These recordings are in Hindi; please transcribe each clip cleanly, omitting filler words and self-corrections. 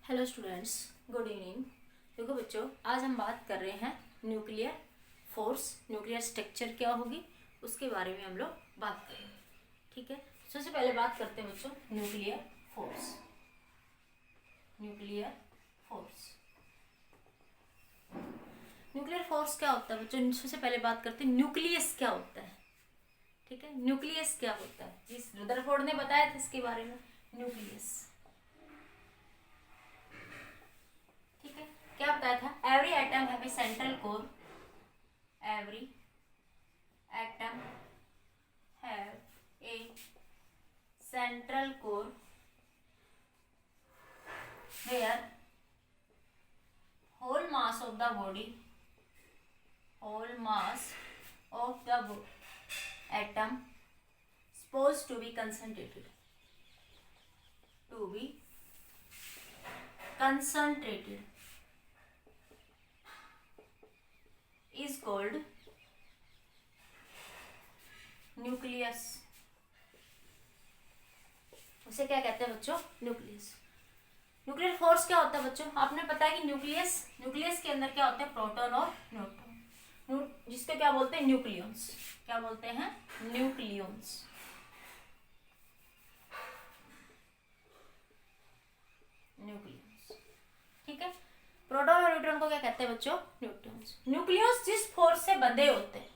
Hello students, good evening. देखो बच्चों, आज हम बात कर रहे हैं न्यूक्लियर फोर्स, न्यूक्लियर स्ट्रक्चर क्या होगी उसके बारे में हम लोग बात करेंगे। ठीक है, सबसे पहले बात करते हैं बच्चों nuclear force. Nuclear force nuclear force क्या होता है बच्चों? सबसे पहले बात करते हैं न्यूक्लियस क्या होता है। ठीक है, न्यूक्लियस क्या होता है, इस रदरफोर्ड ने बताया था इसके बारे में। न्यूक्लियस, ठीक है, क्या बताया था? Every atom have a central core. Every atom have a central core where whole mass of the body, whole mass of the atom supposed to be concentrated, to be concentrated is called nucleus। उसे क्या कहते हैं बच्चों? न्यूक्लियस। न्यूक्लियर फोर्स क्या होता है बच्चों? आपने पता है कि न्यूक्लियस के अंदर क्या होते हैं? प्रोटॉन और न्यूट्रॉन, जिसको क्या बोलते हैं? न्यूक्लियंस। क्या बोलते हैं? न्यूक्लियंस। न्यूक्लियंस, ठीक है। प्रोटॉन और न्यूट्रॉन को क्या कहते हैं बच्चों? न्यूक्लियंस। न्यूक्लियंस जिस फोर्स से बंधे होते हैं,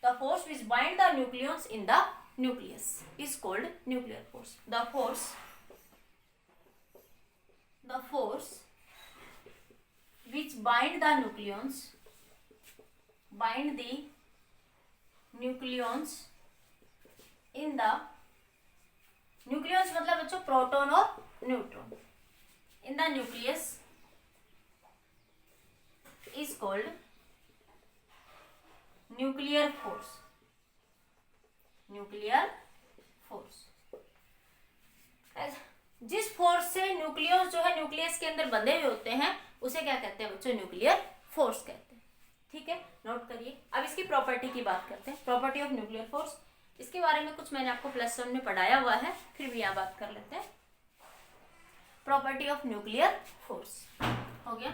the force which bind the nucleons in the nucleus is called nuclear force. The force which bind the nucleons in the nucleons मतलब बच्चों प्रोटॉन और neutron in the nucleus is called nuclear force। Nuclear force, जिस फोर्स से न्यूक्लियस जो है न्यूक्लियस के अंदर बंधे हुए होते हैं उसे क्या कहते हैं बच्चों? न्यूक्लियर फोर्स कहते हैं। ठीक है, नोट करिए। अब इसकी प्रॉपर्टी की बात करते हैं, प्रॉपर्टी ऑफ न्यूक्लियर फोर्स। इसके बारे में कुछ मैंने आपको +1 में पढ़ाया हुआ है, फिर भी यहाँ बात कर लेते हैं। प्रॉपर्टी ऑफ न्यूक्लियर फोर्स हो गया।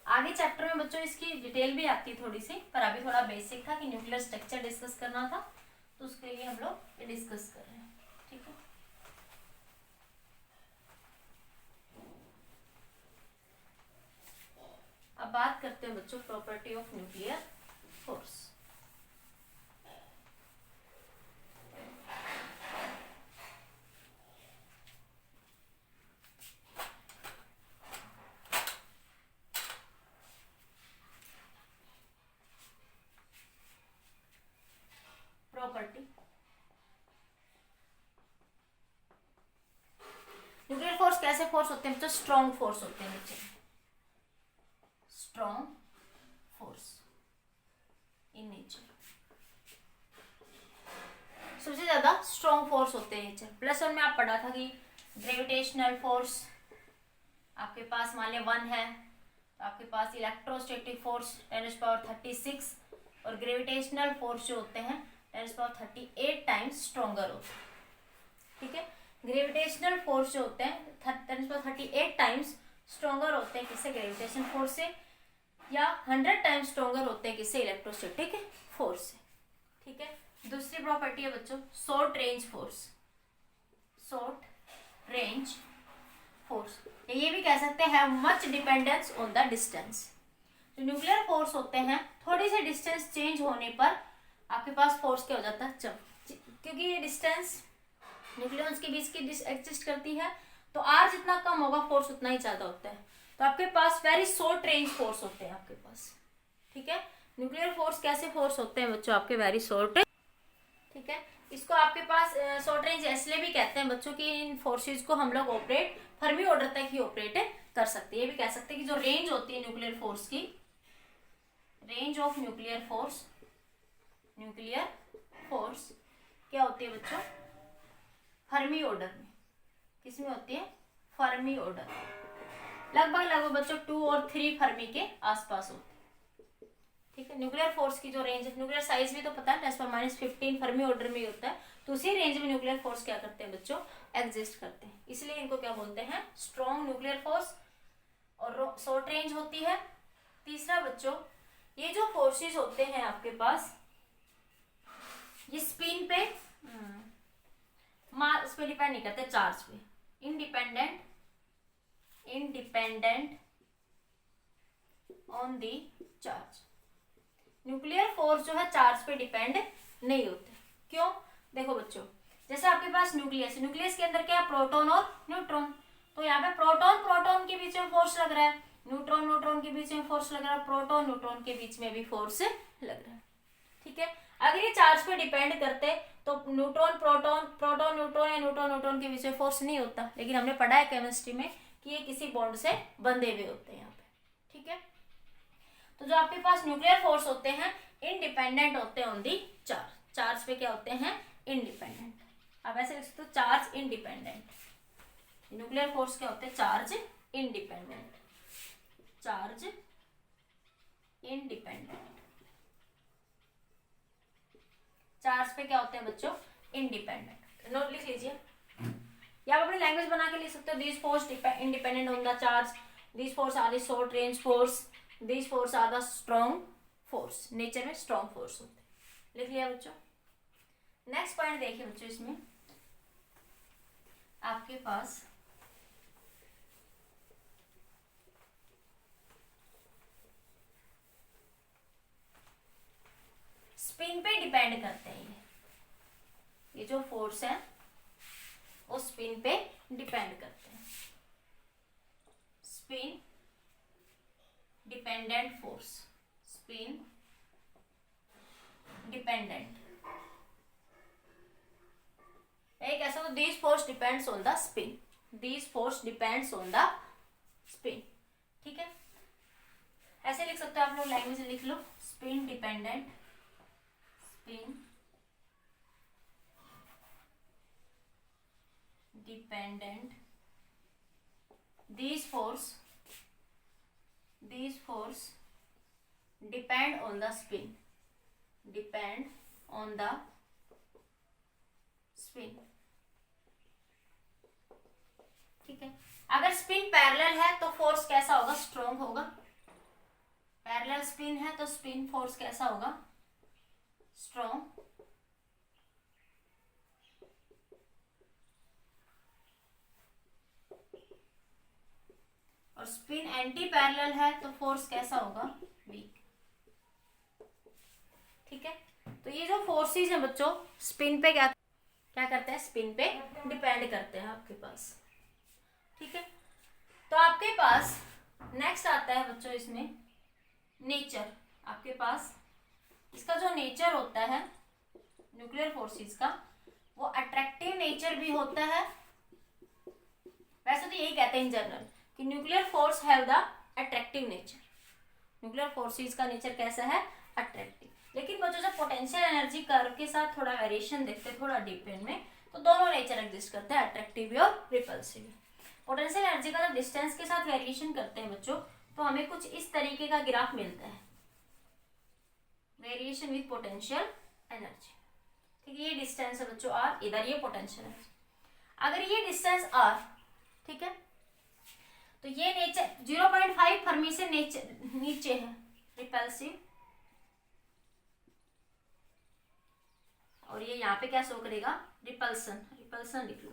आगे चैप्टर में बच्चों इसकी डिटेल भी आती है थोड़ी सी, पर अभी थोड़ा बेसिक था कि न्यूक्लियर स्ट्रक्चर डिस्कस करना था, तो उसके लिए हम लोग ये डिस्कस कर रहे हैं। ठीक है, अब बात करते हैं बच्चों property of nuclear force. Property, nuclear force कैसे फोर्स होते हैं बच्चों? स्ट्रॉन्ग फोर्स होते हैं बच्चे, स्ट्रॉन्ग फोर्स इन नेचर। सबसे ज्यादा स्ट्रॉन्ग फोर्स होते हैं नेचर। +1 में आप पढ़ा था कि ग्रेविटेशनल फोर्स आपके पास मान लिया 1 है, तो आपके पास इलेक्ट्रोस्टैटिक फोर्स 10⁻36 और ग्रेविटेशनल फोर्स जो होते हैं 10⁻38 टाइम्स स्ट्रॉन्गर होते हैं। ठीक है, ग्रेविटेशनल फोर्स जो होते हैं 10⁻38 टाइम्स स्ट्रॉन्गर होते हैं किससे? ग्रेविटेशन फोर्स से, या 100 टाइम्स स्ट्रॉन्गर होते हैं किससे? इलेक्ट्रोस्टैटिक फोर्स से। ठीक है, दूसरी प्रॉपर्टी है बच्चों short range force. Short range force, ये भी कह सकते हैं much dependence on the distance. जो न्यूक्लियर फोर्स होते हैं थोड़ी सी डिस्टेंस चेंज होने पर आपके पास फोर्स क्या हो जाता है? क्योंकि ये डिस्टेंस न्यूक्लियंस के बीच की एग्जिस्ट करती है, तो आर जितना कम होगा फोर्स उतना ही ज्यादा होता है, तो आपके पास वेरी शॉर्ट रेंज फोर्स होते हैं आपके पास। ठीक है, न्यूक्लियर फोर्स कैसे फोर्स होते हैं बच्चों? आपके वेरी शॉर्ट। ठीक है, इसको आपके पास शॉर्ट रेंज इसलिए भी कहते हैं बच्चों कि इन फोर्सेज को हम लोग ऑपरेट फर्मी ऑर्डर तक ही ऑपरेट कर सकते हैं। ये भी कह सकते हैं कि जो रेंज होती है न्यूक्लियर फोर्स की, रेंज ऑफ न्यूक्लियर फोर्स क्या होती है बच्चों? फर्मी ऑर्डर में। किसमें होती है? फर्मी ऑर्डर, लगभग बच्चों 2 और 3 फर्मी के आसपास होती है। ठीक है, न्यूक्लियर फोर्स की जो रेंज है, न्यूक्लियर साइज भी तो पता है 10⁻15 फर्मी ऑर्डर में ही होता है, तो उसी रेंज में न्यूक्लियर फोर्स क्या करते हैं बच्चों, एग्जिस्ट करते हैं, इसलिए इनको क्या बोलते हैं, स्ट्रॉन्ग न्यूक्लियर फोर्स, और शॉर्ट रेंज होती है। तीसरा बच्चों, ये जो फोर्सेस होते हैं आपके पास, ये स्पिन पे मास पे डिपेंड नहीं करते, चार्ज पे, independent on the charge. Nuclear force जो है चार्ज पे डिपेंड नहीं होते। क्यों? देखो बच्चों, जैसे आपके पास न्यूक्लियस, न्यूक्लियस के अंदर क्या है, प्रोटॉन और न्यूट्रॉन, तो यहाँ पे प्रोटॉन के बीच में फोर्स लग रहा है, न्यूट्रॉन के बीच में फोर्स लग रहा है, प्रोटॉन न्यूट्रॉन के बीच में भी फोर्स लग रहा है। ठीक है, अगर ये चार्ज पे डिपेंड करते तो न्यूट्रॉन न्यूट्रॉन या न्यूट्रॉन के बीच में फोर्स नहीं होता, लेकिन हमने पढ़ा है केमिस्ट्री में कि ये किसी बॉन्ड से बंधे हुए होते हैं यहाँ पे। ठीक है, तो जो आपके पास न्यूक्लियर फोर्स होते हैं इंडिपेंडेंट होते हैं ऑन दी चार्ज, चार्ज पे क्या होते हैं, इंडिपेंडेंट। अब ऐसे लिख सकते हो, चार्ज इंडिपेंडेंट। न्यूक्लियर फोर्स क्या होते हैं, charge independent, charge independent. Charge पे क्या होते हैं बच्चों, इंडिपेंडेंट। नोट लिख लीजिए, या आप अपनी लैंग्वेज बना के लिख सकते हो, this force independent on the charge, this force are the short range force, this force are the strong force. Nature में स्ट्रॉन्ग फोर्स होते हैं। लिख लिया बच्चों। नेक्स्ट पॉइंट देखिए बच्चों, इसमें आपके पास स्पिन पे डिपेंड करते हैं। ये जो फोर्स है वो स्पिन पे डिपेंड करते हैं। Spin dependent force, spin dependent, एक ऐसा, तो this force depends on the spin, this force depends on the spin. ठीक है, ऐसे लिख सकते हो आप लोग, लैंग्वेज लिख लो, spin dependent, spin dependent, these force depend on the spin, depend on the spin। ठीक है, अगर स्पिन पैरेलल है तो फोर्स कैसा होगा, स्ट्रॉन्ग होगा। पैरेलल स्पिन है तो स्पिन फोर्स कैसा होगा, स्ट्रॉन्ग। और स्पिन एंटी पैरेलल है तो फोर्स कैसा होगा, वीक। ठीक है, तो ये जो फोर्सेस हैं बच्चों, स्पिन पे क्या करते हैं, स्पिन पे डिपेंड करते हैं आपके पास। ठीक है, तो आपके पास नेक्स्ट आता है बच्चों इसमें नेचर। आपके पास इसका जो नेचर होता है न्यूक्लियर फोर्सेस का, वो अट्रैक्टिव नेचर भी होता है। वैसे तो यही कहते हैं इन जनरल कि nuclear force have the attractive nature, nuclear forces का नेचर कैसा है, अट्रैक्टिव। लेकिन बच्चों जब पोटेंशियल एनर्जी कर्व के साथ थोड़ा वेरिएशन देखते हैं, थोड़ा डीपेन में, तो दोनों नेचर एग्जिस्ट करते हैं, अट्रैक्टिव भी और रिपल्सिव। पोटेंशियल एनर्जी का जब डिस्टेंस के साथ वेरिएशन करते हैं बच्चों, तो हमें कुछ इस तरीके का ग्राफ मिलता है, वेरिएशन विथ पोटेंशियल एनर्जी। ठीक है, ये डिस्टेंस है बच्चों आर, इधर ये पोटेंशियल एनर्जी। अगर ये डिस्टेंस आर, ठीक है, तो ये नेचर 0.5 फर्मी से नीचे है, रिपल्सिव, और ये यहाँ पे क्या शो करेगा, रिपल्सन, रिपल्सन लिख लो।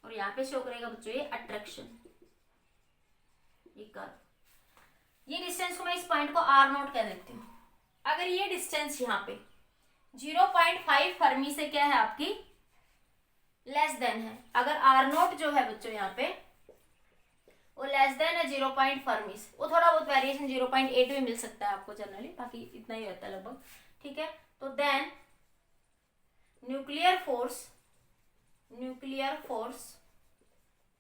और यहाँ पे शो करेगा बच्चों ये अट्रैक्शन, ये कर्व। ये डिस्टेंस को मैं इस पॉइंट को आर नोट कह देती हूँ। अगर ये डिस्टेंस यहाँ पे 0.5 फर्मी से क्या है आपकी, लेस देन है, अगर आर नोट जो है बच्चों यहाँ पे वो लेस देन है 0.5 फर्मी से, वो थोड़ा बहुत वेरिएशन 0.8 भी मिल सकता है आपको जनरली, बाकी इतना ही रहता है लगभग। ठीक है, तो then nuclear force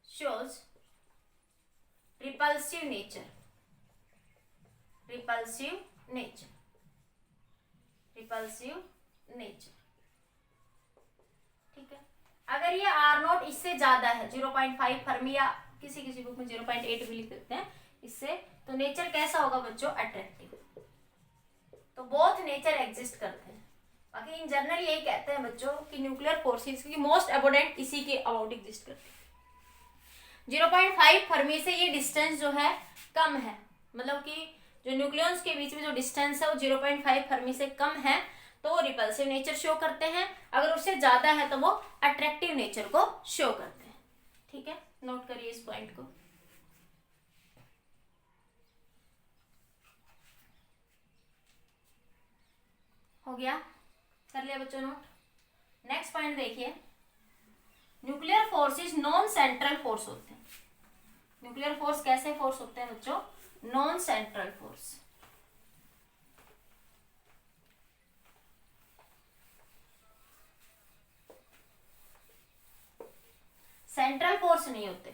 shows repulsive nature, repulsive nature, repulsive nature. ठीक है, अगर ये आर नोट इससे ज्यादा है, 0.5 फर्मी, या किसी किसी बुक में 0.8 भी लिख देते हैं इससे, तो नेचर कैसा होगा बच्चों, अट्रैक्टिव। तो बोथ नेचर एग्जिस्ट करते हैं। बाकी इन जनरल यही कहते हैं बच्चों कि न्यूक्लियर फोर्सेस की मोस्ट अबोडेंट इसी के अबाउट एग्जिस्ट करते हैं। 0.5 फर्मी से ये डिस्टेंस जो है कम है, मतलब कि जो न्यूक्लियॉन्स के बीच में जो डिस्टेंस है वो 0.5 फर्मी से कम है तो वो रिपल्सिव नेचर शो करते हैं, अगर उससे ज्यादा है तो वो अट्रैक्टिव नेचर को शो करते हैं। ठीक है, नोट करिए इस पॉइंट को। हो गया, कर लिया बच्चों नोट। नेक्स्ट पॉइंट देखिए, nuclear forces non central force होते हैं। न्यूक्लियर फोर्स कैसे फोर्स होते हैं बच्चों? Non central force. Central force नहीं होते,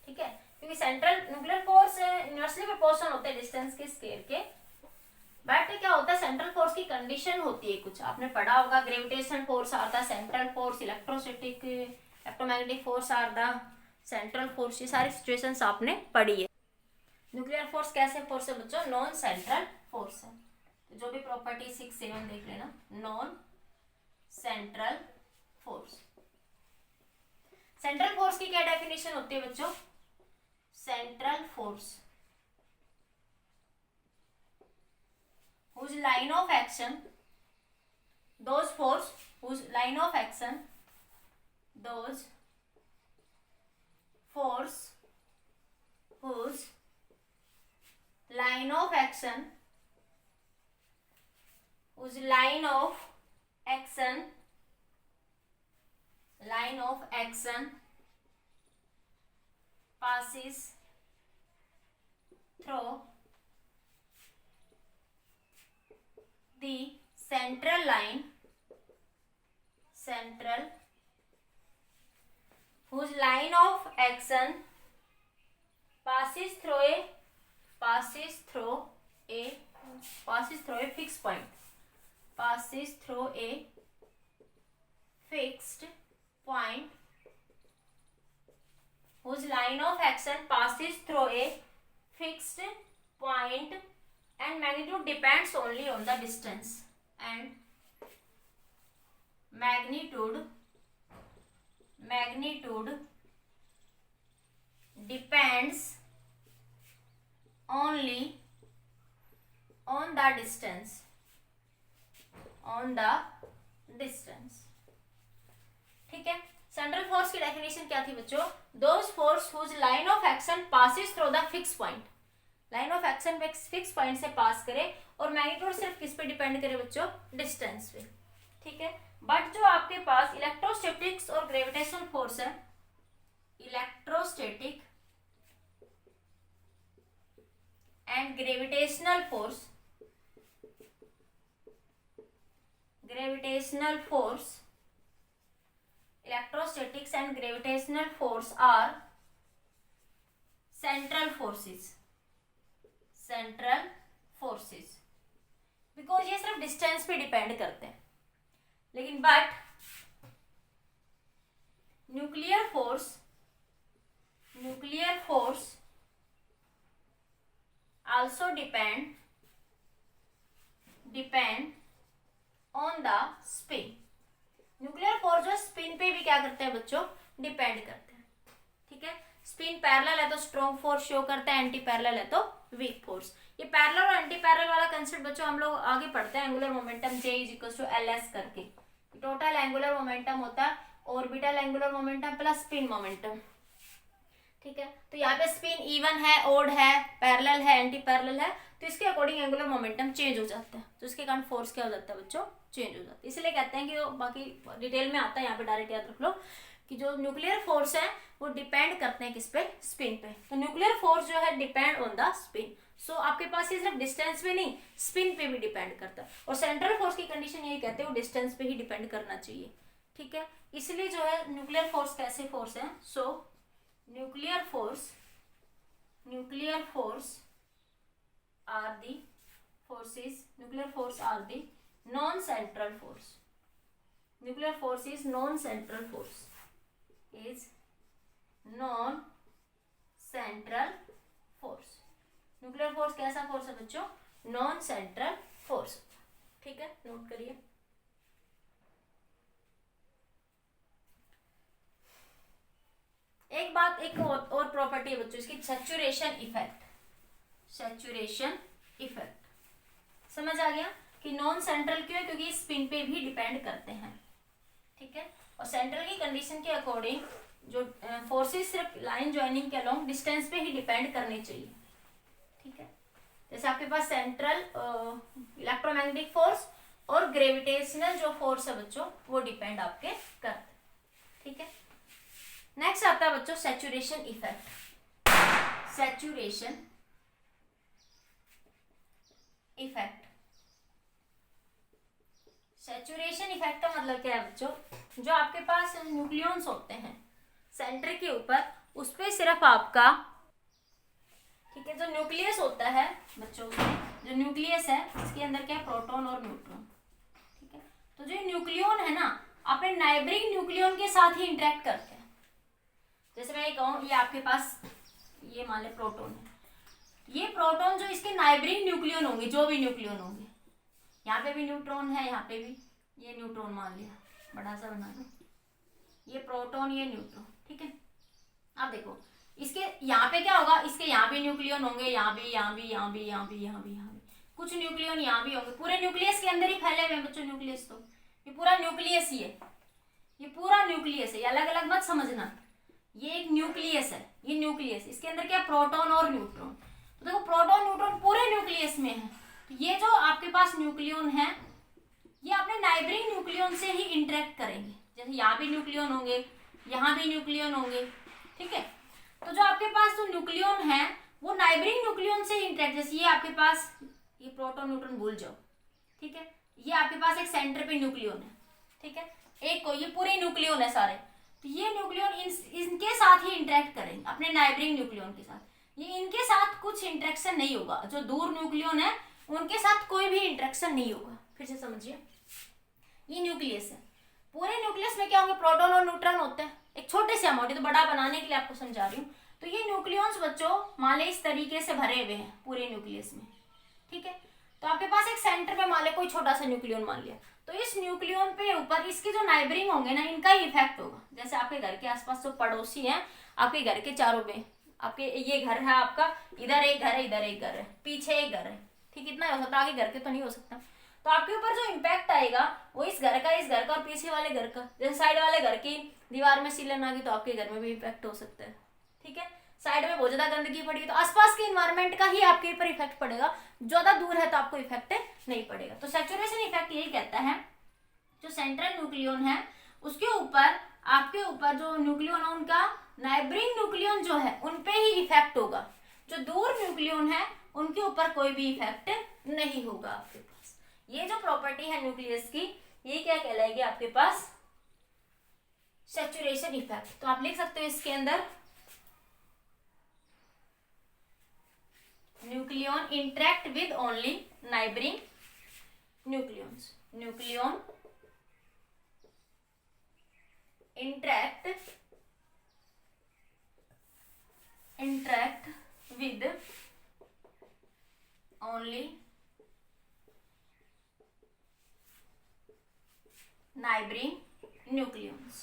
ठीक है, क्योंकि central nuclear force inversely proportional होते हैं डिस्टेंस के स्केल के। बट क्या होता है, सेंट्रल फोर्स की कंडीशन होती है कुछ, आपने पढ़ा होगा, gravitation force are the central force, electrostatic electromagnetic force are the central force, ये सारी सिचुएशंस आपने पढ़ी है। न्यूक्लियर फोर्स कैसे फोर्स है बच्चों? नॉन सेंट्रल फोर्स है। तो जो भी प्रॉपर्टी 6, 7 देख लेना, non central force. Central force की क्या डेफिनेशन होती है बच्चों? Central force whose line of action, those force whose line of action, those force whose line of action, whose line of action, line of action passes through the central line, central, whose line of action passes through a fixed point, passes through a fixed point, whose line of action passes through a fixed point and magnitude depends only on the distance, and magnitude depends only on the distance, ठीक है। सेंट्रल फोर्स की डेफिनेशन क्या थी बच्चों? Those force whose line of action passes through the fix point, line of action fix point से पास करे, और मैग्नीट्यूड सिर्फ किस पे डिपेंड करे बच्चों? डिस्टेंस पे, ठीक है। बट जो आपके पास इलेक्ट्रोस्टैटिक्स और ग्रेविटेशनल फोर्स है, electrostatic and gravitational force, electrostatics and gravitational force are central forces, because ये सिर्फ डिस्टेंस पे डिपेंड करते हैं। लेकिन but nuclear force also depend on the spin. Nuclear force जो स्पिन पे भी क्या करते हैं बच्चों? डिपेंड करते हैं, ठीक है। स्पिन पैरेलल है तो स्ट्रॉन्ग फोर्स शो करता है, एंटी पैरेलल है तो वीक फोर्स। ये पैरेलल और एंटी पैरेलल वाला कंसेप्ट बच्चों हम लोग आगे पढ़ते हैं, एंगुलर मोमेंटम J = LS करके। टोटल एंगुलर मोमेंटम होता है orbital angular momentum plus spin momentum, ठीक है। तो यहाँ पे स्पिन इवन है, ओड है, पैरेलल है, एंटी पैरेलल है, तो इसके अकॉर्डिंग एंगुलर मोमेंटम चेंज हो जाता है, तो इसके कारण फोर्स क्या हो जाता है बच्चों? चेंज हो जाता है। इसलिए कहते हैं कि वो बाकी डिटेल में आता है, यहाँ पे डायरेक्ट याद रख लो कि जो न्यूक्लियर फोर्स है वो डिपेंड करते हैं किस पे? स्पिन पे। तो न्यूक्लियर फोर्स जो है डिपेंड ऑन द स्पिन। सो आपके पास ये सिर्फ डिस्टेंस पे नहीं, स्पिन पे भी डिपेंड करता है। और सेंट्रल फोर्स की कंडीशन यही कहते हैं वो डिस्टेंस पे ही डिपेंड करना चाहिए, ठीक है। इसलिए जो है न्यूक्लियर फोर्स कैसे फोर्स है? So nuclear force are the forces, nuclear force are the non-central force. Nuclear force is non-central force. Is non-central force. Nuclear force कैसा force है बच्चों? Non-central force. नोट करिए। एक बात, एक और प्रॉपर्टी है बच्चों इसकी, सैचुरेशन इफेक्ट। सैचुरेशन इफेक्ट समझ आ गया कि नॉन सेंट्रल क्यों है, क्योंकि स्पिन पे भी डिपेंड करते हैं, ठीक है। और सेंट्रल की कंडीशन के अकॉर्डिंग जो फोर्सेस सिर्फ लाइन ज्वाइनिंग के अलोंग डिस्टेंस पे ही डिपेंड करने चाहिए, ठीक है। जैसे आपके पास सेंट्रल इलेक्ट्रोमैग्नेटिक फोर्स और ग्रेविटेशनल जो फोर्स है बच्चों वो डिपेंड आपके करते हैं, ठीक है। नेक्स्ट आता है बच्चों saturation effect. Saturation effect, saturation effect का मतलब क्या है बच्चों, जो आपके पास न्यूक्लियॉन्स होते हैं सेंटर के ऊपर, उस पे सिर्फ आपका, ठीक है, जो न्यूक्लियस होता है बच्चों उसमें जो न्यूक्लियस है इसके अंदर क्या है, प्रोटॉन और न्यूट्रॉन, ठीक है। तो जो न्यूक्लियॉन है ना अपने नाइबरिंग न्यूक्लियॉन के साथ ही इंटरेक्ट करते हैं। जैसे मैं ये कहूँ, ये आपके पास ये मान ले प्रोटॉन है, ये प्रोटॉन जो इसके नाइबरिंग न्यूक्लियन होंगे, जो भी न्यूक्लियन होंगे, यहाँ पे भी न्यूट्रॉन है, यहाँ पे भी ये न्यूट्रॉन मान लिया, बड़ा सा बना दो, ये प्रोटॉन ये न्यूट्रॉन, ठीक है। अब देखो इसके यहाँ पे क्या होगा, इसके यहाँ भी न्यूक्लियन होंगे, यहाँ भी, यहाँ भी, यहाँ भी, यहाँ भी, यहाँ भी, यहाँ भी, कुछ न्यूक्लियन यहाँ भी होंगे, पूरे न्यूक्लियस के अंदर ही फैले हुए हैं बच्चों न्यूक्लियस। तो ये पूरा न्यूक्लियस ही है, ये पूरा न्यूक्लियस है, अलग अलग मत समझना, ये एक न्यूक्लियस है, ये न्यूक्लियस, इसके अंदर क्या प्रोटॉन और न्यूट्रॉन। तो देखो प्रोटॉन न्यूट्रॉन पूरे न्यूक्लियस में है, तो ये जो आपके पास न्यूक्लियन है ये अपने नाइबरिंग न्यूक्लियन से ही इंटरेक्ट करेंगे। जैसे यहाँ भी न्यूक्लियन होंगे, यहाँ भी न्यूक्लियन होंगे, ठीक है। तो जो आपके पास जो न्यूक्लियन है वो नाइबरिंग न्यूक्लियन से ही इंटरेक्ट, जैसे ये आपके पास ये प्रोटॉन न्यूट्रॉन भूल जाओ, ठीक है। ये आपके पास एक सेंटर पे न्यूक्लियन है, ठीक है, एक को, ये पूरे न्यूक्लियन है सारे, तो ये न्यूक्लियन इनके साथ ही इंटरेक्ट करेंगे अपने नाइबरिंग न्यूक्लियन के साथ। ये इनके साथ कुछ इंटरेक्शन नहीं होगा, जो दूर न्यूक्लियन है उनके साथ कोई भी इंटरेक्शन नहीं होगा। फिर से समझिए, ये न्यूक्लियस है, पूरे न्यूक्लियस में क्या होंगे, प्रोटॉन और न्यूट्रॉन होते हैं, एक छोटे से अमाउंट, तो बड़ा बनाने के लिए आपको समझा रही हूँ। तो ये न्यूक्लियॉन्स बच्चों मान ले इस तरीके से भरे हुए हैं पूरे न्यूक्लियस में, ठीक है। तो आपके पास एक सेंटर में मान ले कोई छोटा सा न्यूक्लियन मान लिया, तो इस न्यूक्लियन पे ऊपर इसके जो नाइबरिंग होंगे ना, इनका ही इफेक्ट होगा। जैसे आपके घर के आसपास जो पड़ोसी हैं, आपके घर के चारों में, आपके ये घर है आपका, इधर एक घर है, इधर एक घर है, पीछे एक घर है, ठीक, इतना ही हो सकता, आगे घर के तो नहीं हो सकता। तो आपके ऊपर जो इम्पैक्ट आएगा वो इस घर का और पीछे वाले घर का। जैसे साइड वाले घर की दीवार में सीलन आ गई तो आपके घर में भी इम्पैक्ट हो सकता है, ठीक है। साइड में बहुत ज्यादा गंदगी पड़ी तो आसपास के इन्वायरमेंट का ही आपके ऊपर इफेक्ट पड़ेगा, ज्यादा दूर है तो आपको इफेक्ट नहीं पड़ेगा। तो सैचुरेशन इफेक्ट यही कहता है जो सेंट्रल न्यूक्लियन है उसके ऊपर, आपके ऊपर जो न्यूक्लियन है उनका नाइबरिंग न्यूक्लियन जो है उन पे ही इफेक्ट होगा, जो दूर न्यूक्लियन है उनके ऊपर कोई भी इफेक्ट नहीं होगा आपके पास। ये जो प्रॉपर्टी है न्यूक्लियस की, ये क्या कहलाएगी आपके पास, सैचुरेशन इफेक्ट। तो आप लिख सकते हो इसके अंदर, nucleon interact with only neighbouring nucleons, nucleon interact with only neighboring nucleons,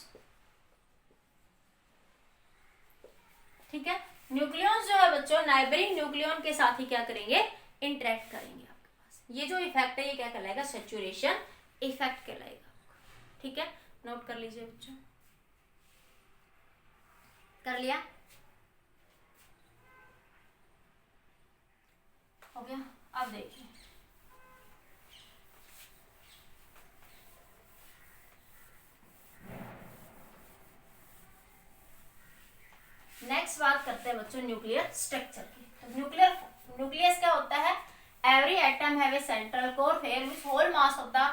ठीक है। न्यूक्लियंस जो है बच्चों नाइबरिंग न्यूक्लियन के साथ ही क्या करेंगे, इंटरेक्ट करेंगे आपके पास। ये जो इफेक्ट है ये क्या कहलाएगा, सैचुरेशन इफेक्ट कहलाएगा, ठीक है। नोट कर लीजिए बच्चों, कर लिया, हो गया। अब देखिए नेक्स्ट बात करते हैं बच्चों न्यूक्लियर स्ट्रक्चर की। तो न्यूक्लियस क्या होता है, every atom have a central core where which whole mass of the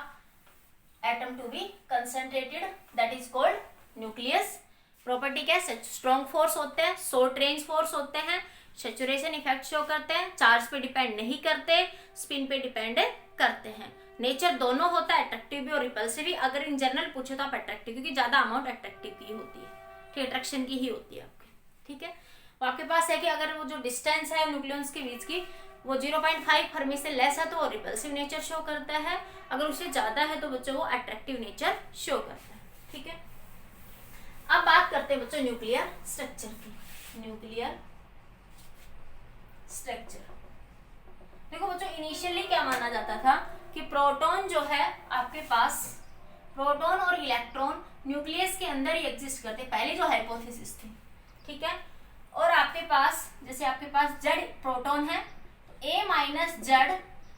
atom to be concentrated, that is called nucleus. Property क्या है, स्ट्रॉन्ग फोर्स होते हैं, शॉर्ट रेंज फोर्स होते हैं, सैचुरेशन इफेक्ट शो करते हैं, चार्ज पे डिपेंड नहीं करते, स्पिन पे डिपेंड करते हैं। नेचर दोनों होता है, अट्रैक्टिव भी और रिपल्सिव भी। अगर इन जनरल पूछे तो आप अट्रैक्टिव, क्योंकि ज्यादा अमाउंट अट्रैक्टिव की होती है, ठीक, अट्रैक्शन की ही होती है आपकी, ठीक है। तो आपके पास है कि अगर वो जो डिस्टेंस है न्यूक्लियंस के बीच की वो 0.5 फर्मी से लेस है तो वो रिपल्सिव नेचर शो करता है, अगर उससे ज्यादा है तो बच्चों वो अट्रैक्टिव नेचर शो करता है। ठीक है, अब बात करते हैं बच्चों न्यूक्लियर स्ट्रक्चर की। न्यूक्लियर स्ट्रक्चर देखो बच्चों, इनिशियली क्या माना जाता था कि प्रोटॉन जो है आपके पास, प्रोटॉन और इलेक्ट्रॉन न्यूक्लियस के अंदर ही एग्जिस्ट करते, पहले जो हाइपोथेसिस थी। ठीक है, और आपके पास जैसे आपके पास जेड प्रोटॉन है तो ए माइनस जेड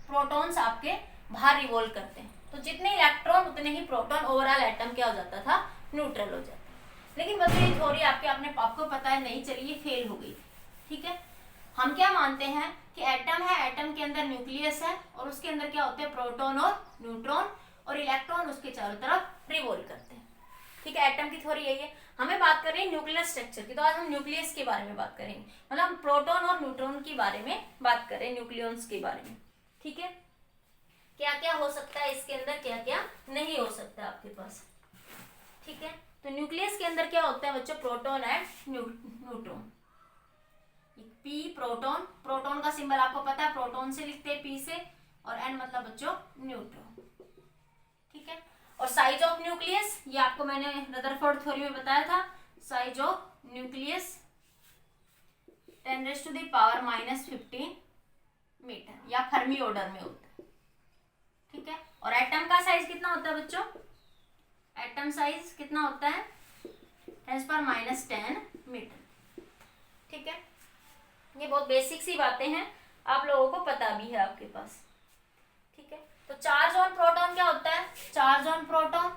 प्रोटॉन्स आपके बाहर रिवॉल्व करते हैं, तो जितने इलेक्ट्रॉन उतने ही प्रोटॉन, ओवरऑल एटम क्या हो जाता था, न्यूट्रल हो जाता। लेकिन बच्चों ये थ्योरी आपको पता है नहीं चली, ये फेल हो गई। ठीक है, हम क्या मानते हैं कि एटम है, एटम के अंदर न्यूक्लियस है और उसके अंदर क्या होते हैं, प्रोटॉन और न्यूट्रॉन, और इलेक्ट्रॉन उसके चारों तरफ रिवॉल्व करते हैं। ठीक है, एटम की थ्योरी यही है। हमें बात कर रहे हैं न्यूक्लियर स्ट्रक्चर की, तो आज हम न्यूक्लियस के बारे में बात करेंगे, मतलब हम प्रोटॉन और न्यूट्रॉन के बारे में बात करें, न्यूक्लियॉन्स के बारे में। ठीक है, क्या क्या हो सकता है इसके अंदर, क्या क्या नहीं हो सकता है आपके पास। ठीक है, तो न्यूक्लियस के अंदर क्या होता है बच्चों, proton and neutron. P proton, proton का सिंबल आपको पता है, प्रोटॉन से लिखते हैं पी से, और एन मतलब बच्चों न्यूट्रॉन। ठीक है, और साइज ऑफ न्यूक्लियस ये आपको मैंने रदरफोर्ड थ्योरी में बताया था, साइज ऑफ न्यूक्लियस 10⁻⁻15 मीटर या फर्मी ऑर्डर में होता है। ठीक है, और एटम का साइज कितना होता है बच्चों, एटम साइज कितना होता है, 10⁻10 मीटर। ठीक है, ये बहुत बेसिक सी बातें हैं, आप लोगों को पता भी है आपके पास। ठीक है, तो चार्ज ऑन प्रोटॉन क्या होता है, charge on proton,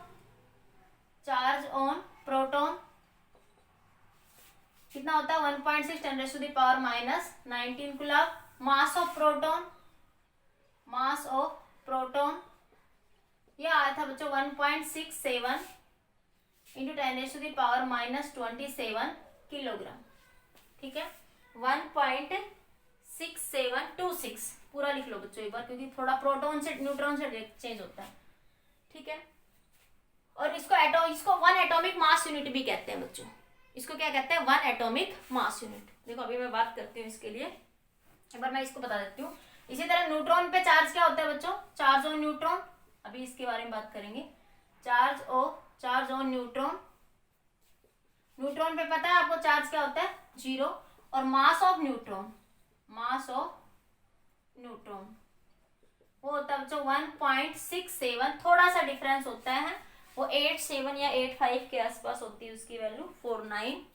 charge on proton कितना होता है, 1.6 10⁻⁻19 coulomb. Mass of proton, mass of proton ये आया था बच्चों 1.67 इंटू 10⁻⁻27 किलोग्राम। ठीक है, 1.6726 पूरा लिख लो बच्चों एक बार, क्योंकि थोड़ा प्रोटॉन से न्यूट्रॉन से चेंज होता है। ठीक है, और इसको 1 एटॉमिक मास यूनिट भी कहते हैं बच्चों, इसको क्या कहते हैं, 1 एटॉमिक मास यूनिट। देखो अभी मैं बात करती हूँ इसके लिए, एक बार मैं इसको बता देती हूँ। इसी तरह न्यूट्रॉन पे चार्ज क्या होता है बच्चों, चार्ज ऑन न्यूट्रॉन, अभी इसके बारे में बात करेंगे। चार्ज ऑन न्यूट्रॉन, न्यूट्रॉन पे पता है आपको चार्ज क्या होता है, 0, और mass of neutron, mass of neutron वो होता है बच्चों 1.67, थोड़ा सा डिफरेंस होता है, वो 87 या 85 के आसपास होती है उसकी वैल्यू, 49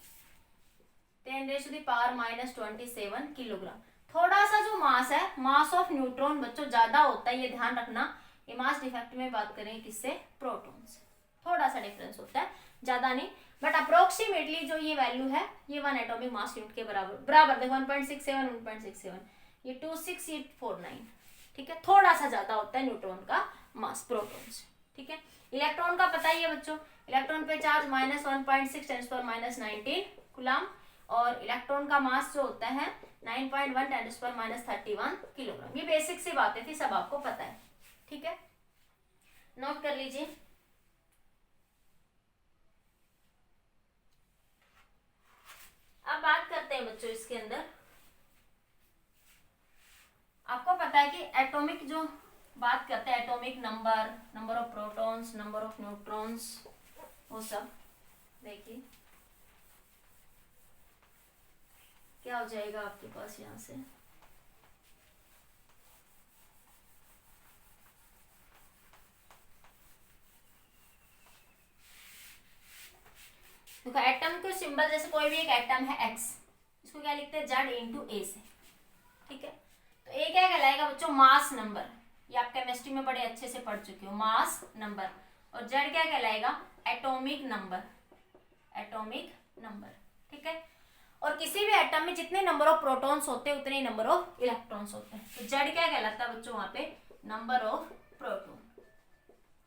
10⁻⁻27 किलोग्राम। थोड़ा सा जो मास है, मास ऑफ न्यूट्रॉन बच्चों ज्यादा होता है, ये ध्यान रखना। ये मास डिफेक्ट में बात करें किससे, प्रोटॉन से, थोड़ा सा डिफरेंस होता है, ज्यादा नहीं, बट अप्रोक्सीमेटली जो ये वैल्यू है ये 1 एटॉमिक मास यूनिट के बराबर देखो 1.67 1.67, ये 26 ये 49। ठीक है, थोड़ा सा ज्यादा होता है न्यूट्रॉन का मास प्रोटॉन से। ठीक है, इलेक्ट्रॉन का पता ही है बच्चों, इलेक्ट्रॉन पे चार्ज -1.6 10⁻⁻19 कूलम, और इलेक्ट्रॉन का मास जो होता है 9.1 10⁻31 किलोग्राम। ये बेसिक सी बातें थी, सब आपको पता है। ठीक है, नोट कर लीजिए। अब बात करते हैं बच्चों इसके अंदर, आपको पता है कि एटॉमिक जो बात करते हैं, atomic number, number of protons, number of neutrons, वो सब देखिए क्या हो जाएगा आपके पास यहां से, देखो एटम के सिंबल, जैसे कोई भी एक एटम है X, इसको क्या लिखते हैं, Z इंटू ए से। ठीक है, तो ए क्या कहलाएगा बच्चों, मास नंबर, ये आप केमिस्ट्री में बड़े अच्छे से पढ़ चुके हो, मास नंबर, और Z क्या कहलाएगा, एटॉमिक नंबर, एटॉमिक नंबर। ठीक है, और किसी भी एटम में जितने नंबर ऑफ प्रोटॉन्स होते हैं उतने नंबर ऑफ इलेक्ट्रॉन्स होते हैं, तो Z क्या कहलाता है बच्चों, वहां पे number of proton,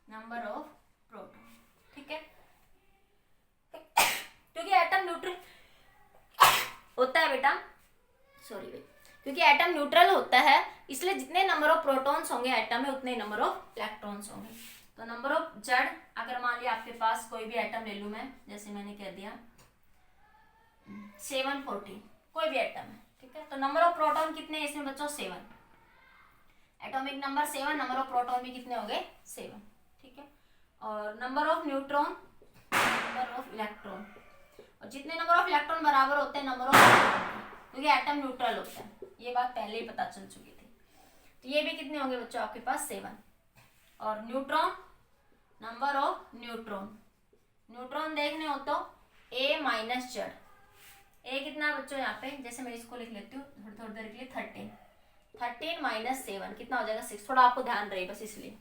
number of proton. ठीक है, क्योंकि एटम न्यूट्रल होता है बेटा, सॉरी, क्योंकि एटम न्यूट्रल होता है, इसलिए जितने नंबर ऑफ प्रोटॉन्स होंगे एटम में उतने नंबर ऑफ इलेक्ट्रॉन्स होंगे। तो नंबर ऑफ जेड, अगर मान लिया आपके पास कोई भी एटम ले लूं मैं, जैसे मैंने कह दिया 740, कोई भी एटम है। ठीक है, तो नंबर ऑफ प्रोटॉन कितने हैं इसमें बच्चों, 7, atomic number 7, number of proton भी कितने हो गए 7, ठीक है। और number of neutron, number of electron, और जितने नंबर ऑफ इलेक्ट्रॉन बराबर होते हैं नंबर ऑफ प्रोटॉन, क्योंकि एटम न्यूट्रल होता है, ये बात पहले ही पता चल चुकी थी। तो ये भी कितने होंगे बच्चों आपके पास 7। और neutron, number of neutron, neutron देखने हो तो a माइनस जेड, ए कितना बच्चों यहाँ पे, जैसे मैं इसको लिख लेती हूँ थोड़ी देर के लिए, 13 माइनस 7 कितना हो जाएगा 6, थोड़ा आपको ध्यान रहे बस इसलिए,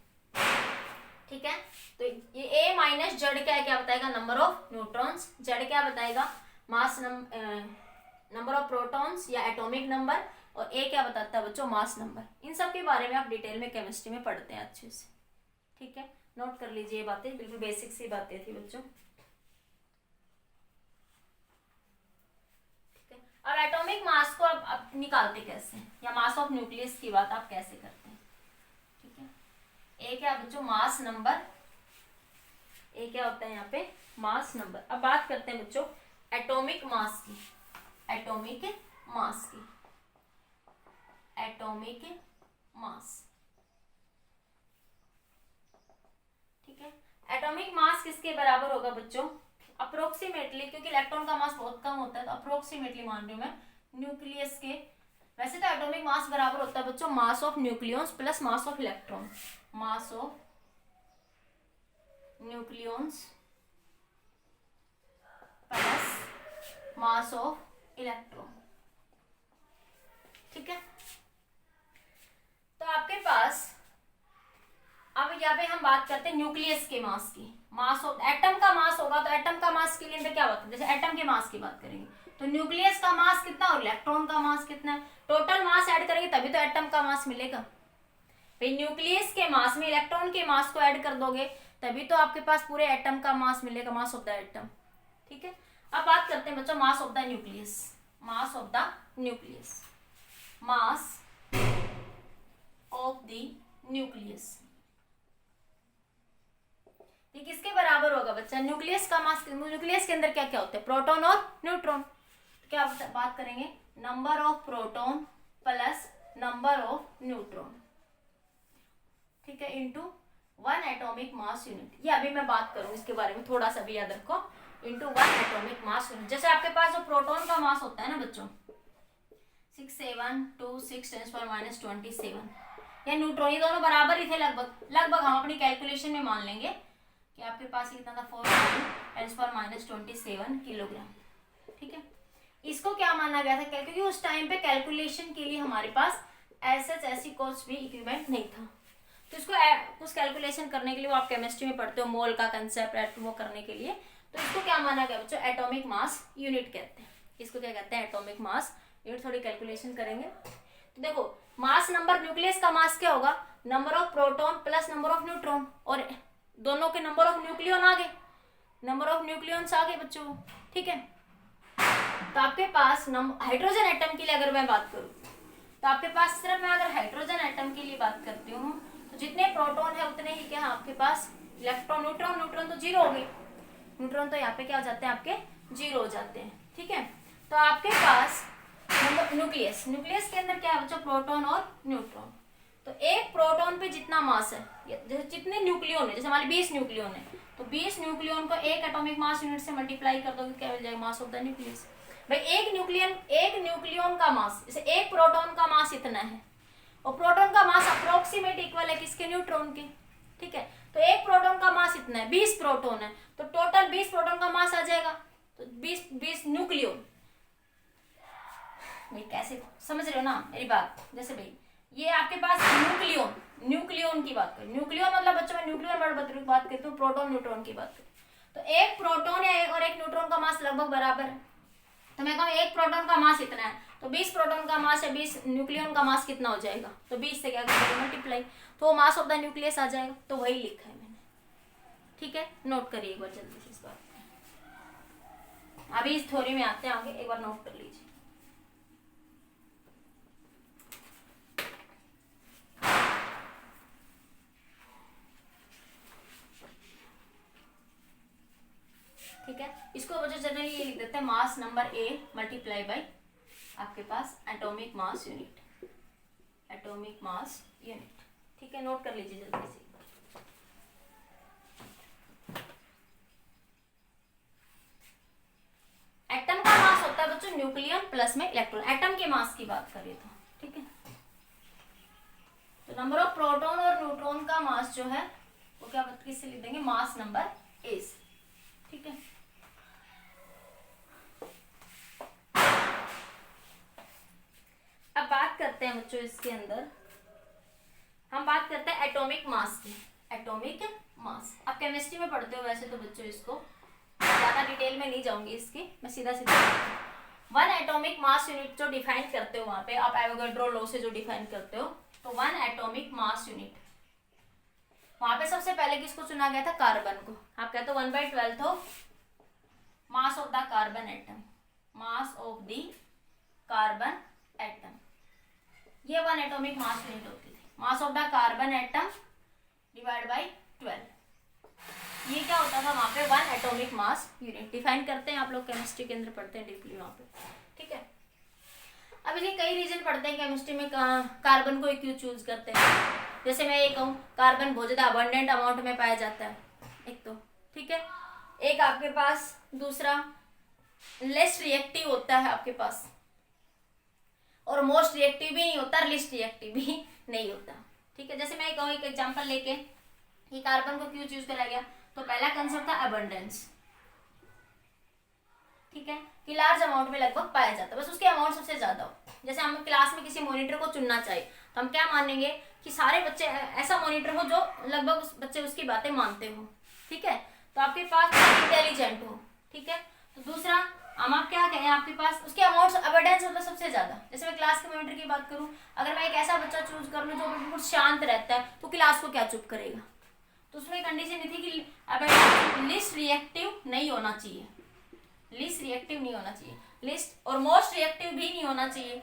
ठीक है। तो ये a माइनस जेड क्या है, क्या बताएगा नंबर ऑफ न्यूट्रॉन्स, जेड क्या बताएगा मास नंबर ऑफ प्रोटॉन्स या एटॉमिक नंबर, और a क्या बताता है बच्चों मास नंबर। इन सब के बारे में आप डिटेल में केमिस्ट्री में पढ़ते हैं अच्छे से, ठीक है। नोट कर लीजिए, ये बातें बिल्कुल बेसिक सी बातें थी बच्चों। अब एटॉमिक मास को आप निकालते कैसे, या मास ऑफ न्यूक्लियस की बात आप कैसे करते हैं, ठीक है। ए क्या बच्चों मास नंबर, ए क्या होता है यहाँ पे मास नंबर। अब बात करते हैं बच्चों एटॉमिक मास की, एटॉमिक मास की, एटॉमिक मास, ठीक है। एटॉमिक मास किसके बराबर होगा बच्चों, अप्रोक्सीमेटली, क्योंकि इलेक्ट्रॉन का मास बहुत कम होता है तो अप्रोक्सीमेटली मान रही हूं मैं, न्यूक्लियस के, वैसे तो एटॉमिक मास बराबर होता है बच्चों mass of nucleons plus mass of electron, mass of nucleons plus mass of electron, ठीक है। तो आपके पास अब यहाँ पे हम बात करते हैं न्यूक्लियस के मास की, मास ऑफ एटम का मास होगा तो एटम का मास के लिए क्या होता है, जैसे एटम के मास की बात करेंगे तो न्यूक्लियस का मास कितना और इलेक्ट्रॉन का मास कितना है, टोटल मास ऐड करेंगे तभी तो एटम का मास मिलेगा भाई। न्यूक्लियस के मास में इलेक्ट्रॉन के मास को ऐड कर दोगे तभी तो आपके पास पूरे एटम का मास मिलेगा, मास ऑफ द एटम, ठीक है। अब बात करते हैं बच्चों मास of the nucleus, mass of the nucleus, mass of the nucleus, ये किसके बराबर होगा बच्चा, न्यूक्लियस का मास, न्यूक्लियस के अंदर क्या क्या होता है प्रोटॉन और न्यूट्रॉन, तो क्या बात करेंगे number of proton plus number of neutron, ठीक है, इनटू 1 एटॉमिक मास यूनिट। ये अभी मैं बात करूंगी इसके बारे में, थोड़ा सा भी याद रखो, इनटू 1 एटॉमिक मास यूनिट। जैसे आपके पास जो प्रोटॉन का मास होता है ना बच्चों 6726 10⁻⁻27, या न्यूट्रॉन, ये दोनों बराबर ही थे लगभग लगभग, हम अपनी कैलकुलेशन में मान लेंगे कि आपके पास कितना था 4⁻⁻27 किलोग्राम, ठीक है। इसको क्या माना गया था, क्योंकि उस टाइम पे कैलकुलेशन के लिए हमारे पास ऐसी कुछ भी इक्विपमेंट नहीं था, तो इसको कुछ कैलकुलेशन करने के लिए, वो आप केमिस्ट्री में पढ़ते हो मोल का कंसेप्ट, वो करने के लिए, तो इसको क्या माना गया बच्चों एटॉमिक मास यूनिट कहते हैं, इसको क्या कहते हैं एटॉमिक मास यूनिट। थोड़ी कैलकुलेशन करेंगे तो देखो मास नंबर, न्यूक्लियस का मास क्या होगा number of proton plus number of neutron, और दोनों के नंबर ऑफ न्यूक्लियन आ गए, नंबर ऑफ न्यूक्लियंस आ गए बच्चों, ठीक है। तो आपके पास हाइड्रोजन एटम के लिए अगर मैं बात करूं तो आपके पास सिर्फ मैं अगर हाइड्रोजन एटम के लिए बात करती हूँ तो जितने प्रोटॉन है उतने ही क्या आपके पास इलेक्ट्रॉन, न्यूट्रॉन, न्यूट्रॉन तो जीरो हो गए, न्यूट्रॉन तो यहाँ पे क्या हो जाते हैं आपके जीरो हो जाते हैं, ठीक है। तो आपके पास न्यूक्लियस, न्यूक्लियस के अंदर क्या है बच्चों प्रोटॉन और न्यूट्रॉन, तो एक प्रोटॉन पे जितना मास है, जैसे जितने न्यूक्लियन है, जैसे हमारे 20 न्यूक्लियन है तो 20 न्यूक्लियन को एक एटॉमिक मास यूनिट से मल्टीप्लाई कर दोगे क्या मिल जाएगा मास ऑफ द न्यूक्लियस। भाई एक न्यूक्लियन का मास, जैसे एक प्रोटॉन का मास इतना है और प्रोटॉन का मास अप्रोक्सीमेट इक्वल है किसके न्यूट्रॉन के, ठीक है। तो एक प्रोटॉन का मास इतना है, 20 प्रोटॉन है तो टोटल 20 प्रोटॉन का मास आ जाएगा, तो 20 न्यूक्लियन। भाई कैसे समझ रहे हो ना मेरी बात, जैसे भाई ये आपके पास न्यूक्लियन की बात करें, न्यूक्लियन मतलब बच्चों में न्यूक्लियर वर्ड बात करती हूँ, प्रोटॉन न्यूट्रॉन की बात करें तो एक प्रोटॉन और एक न्यूट्रॉन का मास लगभग बराबर है, तो मैं कहूँ एक प्रोटॉन का मास इतना है तो 20 प्रोटॉन का मास है, 20 न्यूक्लियन का मास कितना हो जाएगा, तो 20 से क्या करेंगे मल्टीप्लाई, तो मास ऑफ द न्यूक्लियस आ जाएगा, तो वही लिखा है मैंने, ठीक है। नोट करिए एक बार जल्दी से इस बात, अभी इस थ्योरी में आते हैं आगे, एक बार नोट कर लीजिए। ठीक है, इसको वजह जनरली ये लिख देते हैं mass number A multiply by आपके पास atomic mass unit, atomic mass unit. ठीक है, नोट कर लीजिए जल्दी से। एटम का मास होता है बच्चों न्यूक्लियस प्लस में इलेक्ट्रॉन, एटम के मास की बात करें तो। ठीक है, तो नंबर ऑफ प्रोटॉन और न्यूट्रॉन का मास जो है वो क्या किससे लिख देंगे, मास नंबर ए से। ठीक है, अब बात करते हैं बच्चों इसके अंदर हम बात करते हैं एटॉमिक मास की। एटॉमिक मास आप केमिस्ट्री में पढ़ते हो वैसे तो बच्चों, इसको ज्यादा डिटेल में नहीं जाऊंगी इसकी, मैं सीधा सीधा वन एटॉमिक मास यूनिट जो डिफाइन करते हो वहां पे आप एवोगाड्रो लॉ से जो डिफाइन करते हो, तो वन एटॉमिक मास यूनिट वहां पे सबसे पहले किसको चुना गया था, कार्बन को। आप कहते हो 1/12 of mass of the carbon atom, mass of the carbon atom, ये वन एटॉमिक मास यूनिट होती थी। मास of the carbon atom divide by 12, ये क्या होता था वहां पे, one atomic mass unit define करते हैं। आप लोग केमिस्ट्री के अंदर पढ़ते हैं डीपली वहां पे। ठीक है, अब इसके कई रीजन पढ़ते हैं केमिस्ट्री में, कार्बन को क्यों चूज करते हैं। जैसे मैं ये कहूँ कार्बन बहुत ज्यादा अबंडेंट अमाउंट में पाया जाता है एक तो। ठीक है, एक आपके पास दूसरा लेस रिएक्टिव होता है आपके पास, और मोस्ट रिएक्टिव भी नहीं होता, लिस्ट रिएक्टिव भी नहीं होता। ठीक है, जैसे मैं कहूँ एक एग्जांपल लेके कि कार्बन को क्यों चूज करा गया, तो पहला कंसेप्ट था अबंडेंस। ठीक है, कि लार्ज अमाउंट में लगभग पाया जाता है, बस उसके अमाउंट सबसे ज्यादा हो। जैसे हम क्लास में किसी मॉनिटर को चुनना चाहिए तो हम क्या मानेंगे कि सारे बच्चे ऐसा मॉनिटर हो जो लगभग बच्चे उसकी बातें मानते हो। ठीक है, तो आपके पास इंटेलिजेंट हो। ठीक है, तो दूसरा हम आप क्या कहें, आपके पास उसके अमाउंट अबंडेंस मतलब सबसे ज्यादा। जैसे मैं क्लास के मॉनिटर की बात करूं, अगर मैं एक ऐसा बच्चा चूज कर लूं जो बिल्कुल शांत रहता है तो क्लास को क्या चुप करेगा। तो उसमें कंडीशन ये थी कि अबंडेंस लिस्ट रिएक्टिव नहीं होना चाहिए, लिस्ट रिएक्टिव नहीं होना चाहिए, लिस्ट और मोस्ट रिएक्टिव भी नहीं होना चाहिए।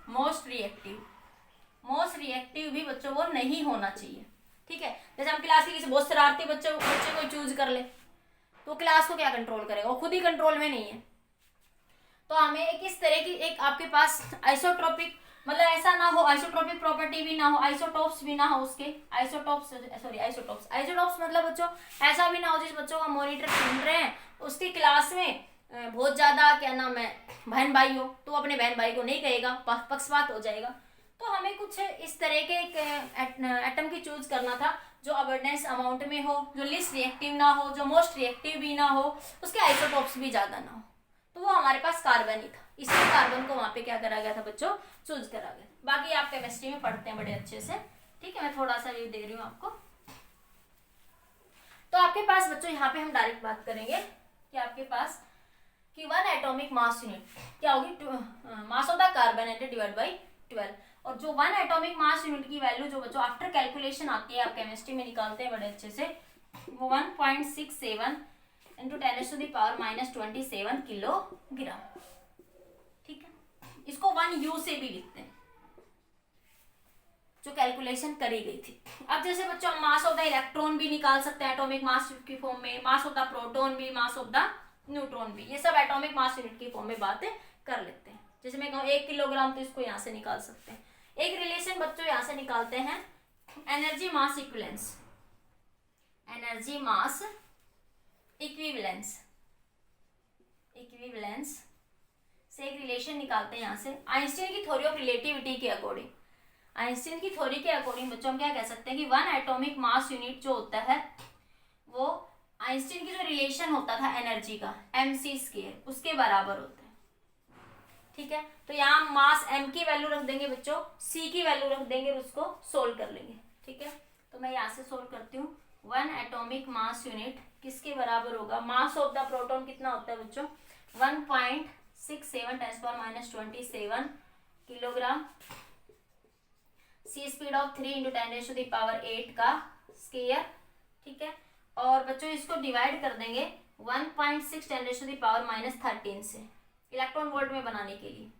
मोस्ट रिएक्टिव भी बच्चों वो नहीं होना चाहिए। ठीक है, जैसे हम क्लास के किसी बहुत शरारती बच्चे को चूज कर ले तो क्लास को क्या कंट्रोल करेगा, वो खुद ही कंट्रोल में नहीं है। तो हमें एक इस तरह की एक आपके पास आइसोट्रोपिक, मतलब ऐसा ना हो, आइसोट्रोपिक प्रॉपर्टी भी ना हो, आइसोटॉप्स भी ना हो उसके, आइसोटॉप्स मतलब बच्चों ऐसा भी ना हो जिस बच्चों का मॉनिटर सुन रहे हैं उसकी क्लास में बहुत ज्यादा क्या नाम है बहन भाई हो, तो अपने बहन भाई को नहीं कहेगा, पक्षपात हो जाएगा। तो हमें कुछ इस तरह के एक एटम की चूज करना था जो अबंडेंस अमाउंट में हो, जो लिस्ट रिएक्टिव ना हो, जो मोस्ट रिएक्टिव भी ना हो, उसके आइसोटॉप्स भी ज्यादा ना हो। तो वो हमारे पास कार्बन ही था, इसलिए कार्बन को वहां पे क्या करा गया था बच्चों, चूज करा गया। बाकी आप केमिस्ट्री में पढ़ते हैं बड़े अच्छे से। ठीक है, मैं थोड़ा सा ये दे रही हूँ आपको। तो आपके पास बच्चों यहाँ पे हम डायरेक्ट बात करेंगे कि आपके पास कि वन एटॉमिक मास यूनिट क्या होगी, मास of the carbon atom divide by 12। और जो वन एटॉमिक मास यूनिट की वैल्यू जो बच्चों आफ्टर कैलकुलेशन आती है, आप केमिस्ट्री में निकालते हैं बड़े अच्छे से, वो 1.67 इंटू 10⁻⁻27 किलोग्राम। ठीक है, इसको 1U से भी लिखते हैं जो कैलकुलेशन करी गई थी। अब जैसे बच्चों हम मास ऑफ द इलेक्ट्रॉन भी निकाल सकते हैं एटॉमिक मास की फॉर्म में, मास ऑफ द प्रोटॉन भी, मास ऑफ द न्यूट्रॉन भी, ये सब एटॉमिक मास यूनिट की फॉर्म में बातें कर लेते हैं। जैसे मैं कहूँ 1 किलोग्राम, तो इसको यहाँ से निकाल सकते हैं। एक रिलेशन बच्चों यहाँ से निकालते हैं, एनर्जी मास इक्विवेलेंस, एनर्जी मास इक्विवेलेंस से एक रिलेशन निकालते हैं यहाँ से आइंस्टीन की थ्योरी ऑफ रिलेटिविटी के अकॉर्डिंग। आइंस्टीन की थ्योरी के अकॉर्डिंग बच्चों हम क्या कह सकते हैं कि वन एटॉमिक मास यूनिट जो होता है वो आइंस्टीन की जो रिलेशन होता था एनर्जी का mc², उसके बराबर होता है। ठीक है, तो यहाँ मास m की वैल्यू रख देंगे बच्चों, c की वैल्यू रख देंगे और उसको सोल्व कर लेंगे। ठीक है, तो मैं यहाँ से सोल्व करती हूँ। वन एटॉमिक मास यूनिट किसके बराबर होगा, मास ऑफ द प्रोटॉन कितना होता है बच्चों, 1.67 10⁻⁻27 kilogram, c speed of 3 into 10⁸ का स्क्वायर। ठीक है, और बच्चों इसको डिवाइड कर देंगे 1.6 10⁻⁻13 से इलेक्ट्रॉन वोल्ट में बनाने के लिए।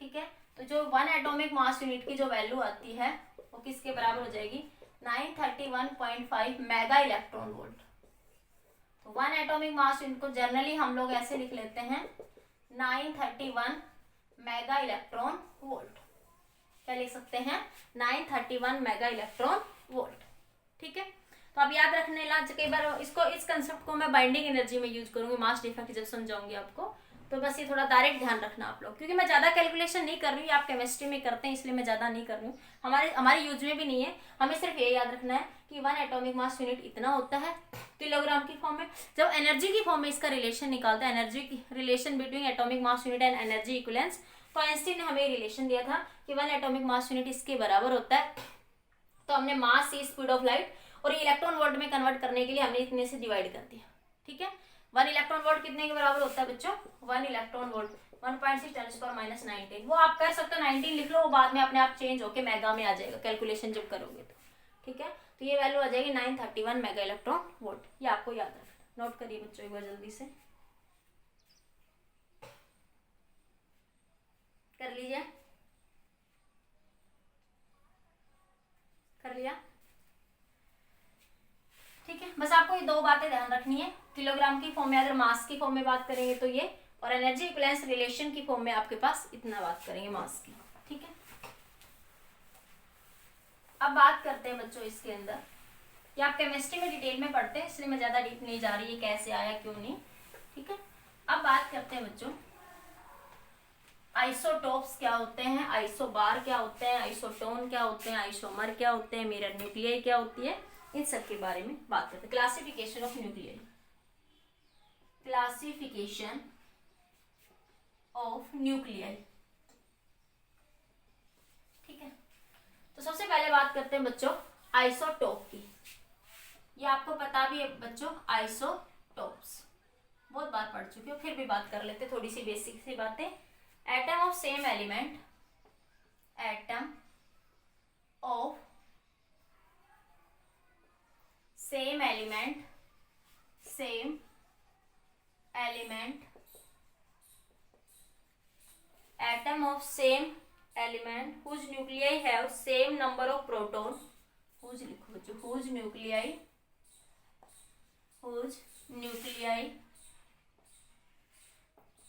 ठीक है, तो जो वन एटॉमिक मास यूनिट की जो वैल्यू आती है वो किसके बराबर हो जाएगी, 931.5 मेगा इलेक्ट्रॉन वोल्ट। तो वन एटॉमिक मास यूनिट को जनरली हम लोग ऐसे लिख लेते हैं 931 मेगा इलेक्ट्रॉन वोल्ट। क्या लिख सकते हैं 931 मेगा इलेक्ट्रॉन वोल्ट। ठीक है, तो आप याद रखने ला कई बार इसको, इस कंसेप्ट को मैं बाइंडिंग एनर्जी में यूज करूंगी मास डिफेक्ट जब समझाऊंगी आपको, तो बस ये थोड़ा डायरेक्ट ध्यान रखना आप लोग, क्योंकि मैं ज्यादा कैलकुलेशन नहीं कर रही हूँ, आप केमिस्ट्री में करते हैं इसलिए मैं ज्यादा नहीं कर रही हूँ, हमारे यूज में भी नहीं है। हमें सिर्फ ये याद रखना है कि 1 एटॉमिक मास यूनिट इतना होता है किलोग्राम की फॉर्म में। जब एनर्जी की फॉर्म में इसका रिलेशन निकालते हैं, एनर्जी की relation between atomic mass unit and energy equivalence, तो आइंस्टीन ने हमें रिलेशन दिया था कि 1 एटॉमिक मास यूनिट इसके बराबर होता है। तो हमने मास सी स्पीड ऑफ लाइट और इलेक्ट्रॉन वोल्ट में कन्वर्ट करने के लिए हमने इतने से डिवाइड कर दिया। ठीक है, 1 इलेक्ट्रॉन वोल्ट कितने के बराबर होता है बच्चों? 1 इलेक्ट्रॉन वोल्ट 1.6 × 10⁻⁹। वो आप कर सकते हो 19 लिख लो, वो बाद में अपने आप चेंज होके मेगा में आ जाएगा कैलकुलेशन जब करोगे तो। ठीक है, तो ये वैल्यू आ जाएगी 931 मेगा इलेक्ट्रॉन वोल्ट। ये आपको याद रखना, नोट करिए बच्चों एक बार जल्दी से, कर लीजिए, कर लिया? ठीक है, बस आपको ये दो बातें ध्यान रखनी है, किलोग्राम की फॉर्म में अगर मास की फॉर्म में बात करेंगे तो ये, और एनर्जी इक्विवेलेंस रिलेशन की फॉर्म में आपके पास इतना बात करेंगे मास की। ठीक है, अब बात करते हैं बच्चों इसके अंदर, ये आप केमिस्ट्री में डिटेल में पढ़ते हैं इसलिए मैं ज्यादा डीप नहीं जा रही है कैसे आया क्यों नहीं। ठीक है, अब बात करते हैं बच्चों आइसोटोप्स क्या होते हैं, आइसोबार क्या होते हैं, आइसोटोन क्या होते हैं, आइसोमर क्या होते हैं, मिरर न्यूक्लियाई क्या होती है, इन सब के बारे में बात करते हैं। Classification of nuclei, classification of nuclei. ठीक है, तो सबसे पहले बात करते हैं बच्चों आइसोटोप की। ये आपको पता भी है बच्चों, आइसोटोप्स बहुत बार पढ़ चुके हो, फिर भी बात कर लेते थोड़ी सी बेसिक सी बातें। Atom of same element, atom of same element, same element, atom of same element whose nuclei have same number of proton, whose लिखो बच्चों, whose nuclei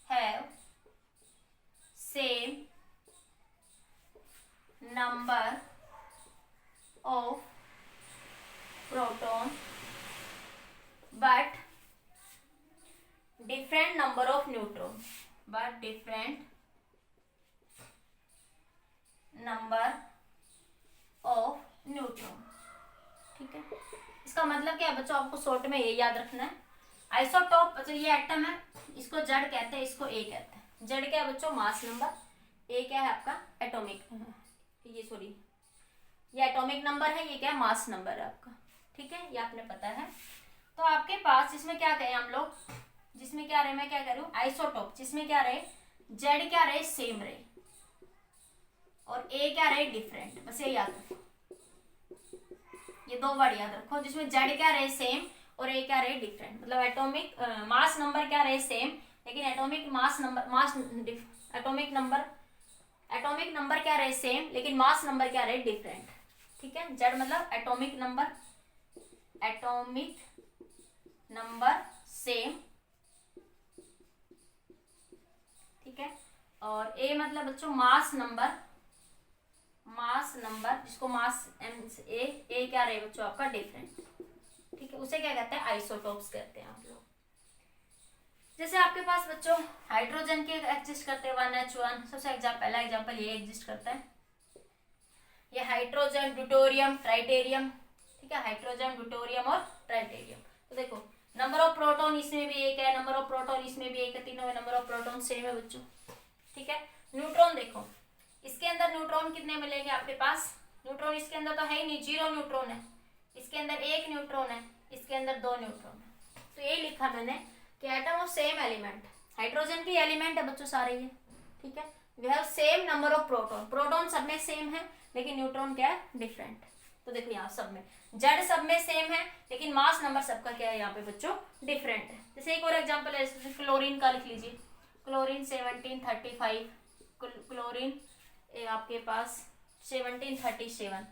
have same number of proton but different number of neutron, but different number of neutron. ठीक है, इसका मतलब क्या है बच्चों, आपको शॉर्ट में ये याद रखना है। आइसोटोप बच्चों ये एटम है, इसको जड़ कहते हैं, इसको ए कहते हैं। जड़ क्या है बच्चों? मास नंबर। ए क्या है आपका? एटॉमिक, ये सॉरी ये एटॉमिक नंबर है, ये क्या है? मास नंबर है आपका। ठीक है, ये आपने पता है। तो आपके पास जिसमें क्या कहें हम लोग, जिसमें क्या रहे, मैं क्या करूँ, आइसोटोप, जिसमें क्या रहे, जेड क्या रहे, सेम रहे, और ए क्या रहे, डिफरेंट। बस ये याद रखो, ये दो वर्ड याद रखो, जिसमें जेड क्या रहे, सेम, और ए क्या रहे, डिफरेंट। मतलब एटॉमिक मास नंबर क्या रहे, सेम, लेकिन atomic mass number atomic number क्या रहे, सेम, लेकिन मास नंबर क्या रहे, डिफरेंट। ठीक है, जेड मतलब एटॉमिक नंबर सेम। ठीक है, और ए मतलब बच्चों मास नंबर जिसको मास ए क्या रहे बच्चों आपका, डिफरेंट। ठीक है, उसे क्या कहते हैं, आइसोटोप्स कहते हैं आप लोग। जैसे आपके पास बच्चों हाइड्रोजन के एग्जिस्ट करते हैं 1H1, सबसे पहला एग्जांपल ये एग्जिस्ट करता है, ये हाइड्रोजन, ड्यूटेरियम, ट्राइटेरियम। ठीक है, हाइड्रोजन, ड्यूटेरियम और ट्राइटेरियम। तो देखो नंबर ऑफ प्रोटॉन इसमें भी एक है, नंबर ऑफ प्रोटॉन इसमें भी एक है, तीनों में नंबर ऑफ प्रोटॉन सेम है बच्चों। ठीक है, न्यूट्रॉन देखो, इसके अंदर न्यूट्रॉन कितने मिलेंगे आपके पास, न्यूट्रॉन इसके अंदर तो है ही नहीं, 0 न्यूट्रॉन है, इसके अंदर 1 न्यूट्रॉन है, इसके अंदर 2 न्यूट्रॉन है। तो ये लिखा मैंने कि atom of same element, hydrogen के एलिमेंट है बच्चों सारे ये। ठीक है, we have same number of proton, proton सब में सेम है लेकिन न्यूट्रॉन क्या है, डिफरेंट। तो देखो यहाँ सब में जेड सब में सेम है लेकिन मास नंबर सबका क्या है यहाँ पे बच्चों, डिफरेंट है। जैसे एक और एग्जांपल है क्लोरीन का, लिख लीजिए क्लोरीन 1735, क्लोरीन आपके पास 1737।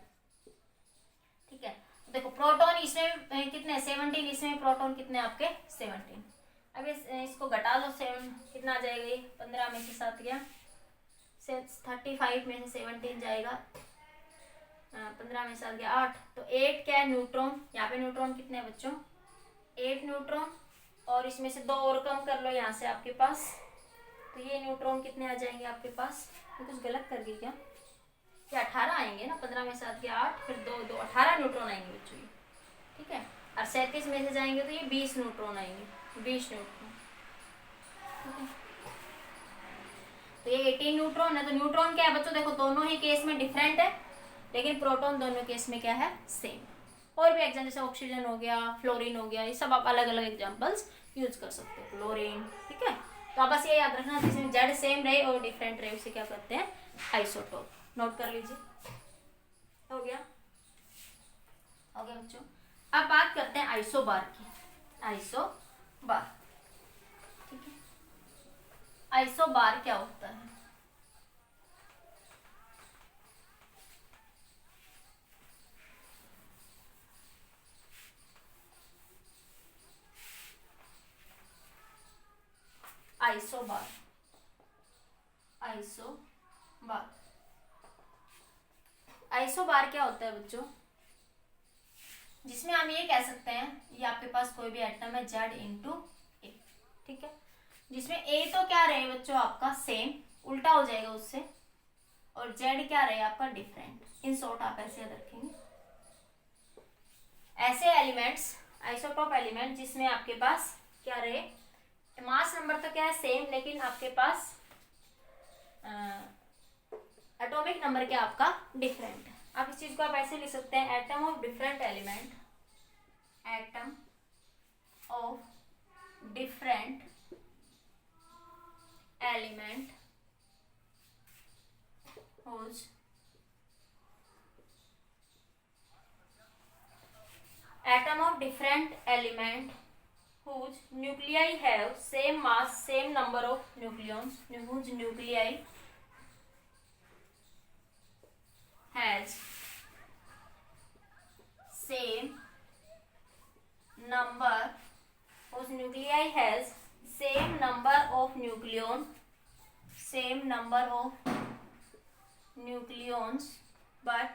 ठीक है, देखो प्रोटॉन इसमें कितने, 17, इसमें प्रोटॉन कितने आपके, 17। अब इसको घटा लो, 7 कितना आ जाएगा, ये 15 में से 7 गया से 35 में से 17 जाएगा, 15 में से आ गया 8, तो 8 क्या है न्यूट्रॉन। यहाँ पे न्यूट्रॉन कितने हैं बच्चों, 8 न्यूट्रॉन, और इसमें से 2 और कम कर लो यहाँ से आपके पास, तो ये न्यूट्रॉन कितने आ जाएंगे आपके पास। तो कुछ गलत कर गई क्या, ये 18 आएंगे ना, 15 में से आ गया 8, फिर 2 2 18 न्यूट्रॉन आएंगे बच्चों ये, ठीक है। और 37 में से जाएंगे तो ये 20 न्यूट्रॉन आएंगे, 20 न्यूट्रॉन, ठीक है। तो ये 18 न्यूट्रॉन है। तो न्यूट्रॉन क्या है बच्चों, देखो दोनों ही केस में डिफरेंट है, लेकिन प्रोटॉन दोनों केस में क्या है, सेम। और भी एग्जाम्पल जैसे ऑक्सीजन हो गया, फ्लोरीन हो गया, ये सब आप अलग अलग एग्जाम्पल्स यूज कर सकते हो, क्लोरीन, ठीक है। तो आप बस ये याद रखना, जिसमें जेड सेम रहे और डिफरेंट रहे उसे क्या करते हैं, आइसोटोप। नोट कर लीजिए, हो गया बच्चों। अब बात करते हैं आइसोबार की। आइसोबार, ठीक है। आइसोबार क्या होता है, आइसोबार, आइसोबार, आइसोबार क्या होता है बच्चों, जिसमें हम ये कह सकते हैं ये आपके पास कोई भी एटम है जेड इंटू ए, ठीक है, जिसमें ए तो क्या रहे बच्चों आपका सेम, उल्टा हो जाएगा उससे, और जेड क्या रहे आपका डिफरेंट। इन शॉर्ट आप ऐसे याद रखेंगे, ऐसे एलिमेंट्स आइसोटोप एलिमेंट जिसमें आपके पास क्या रहे, मास नंबर तो क्या है सेम, लेकिन आपके पास एटॉमिक नंबर क्या आपका डिफरेंट है। आप इस चीज को आप ऐसे लिख सकते हैं, atom of different element, atom of different element whose atom of different element whose nuclei have same mass, same number of nucleons, whose nuclei has same number, whose nuclei has same number of nucleon, same number of nucleons but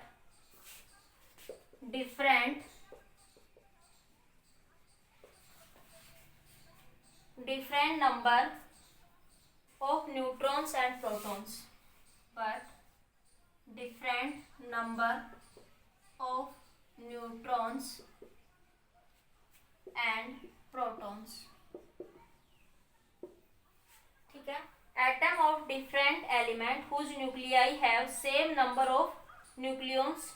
different number of neutrons and protons, but different number of neutrons and protons, ठीक है। Atom of different element whose nuclei have same number of nucleons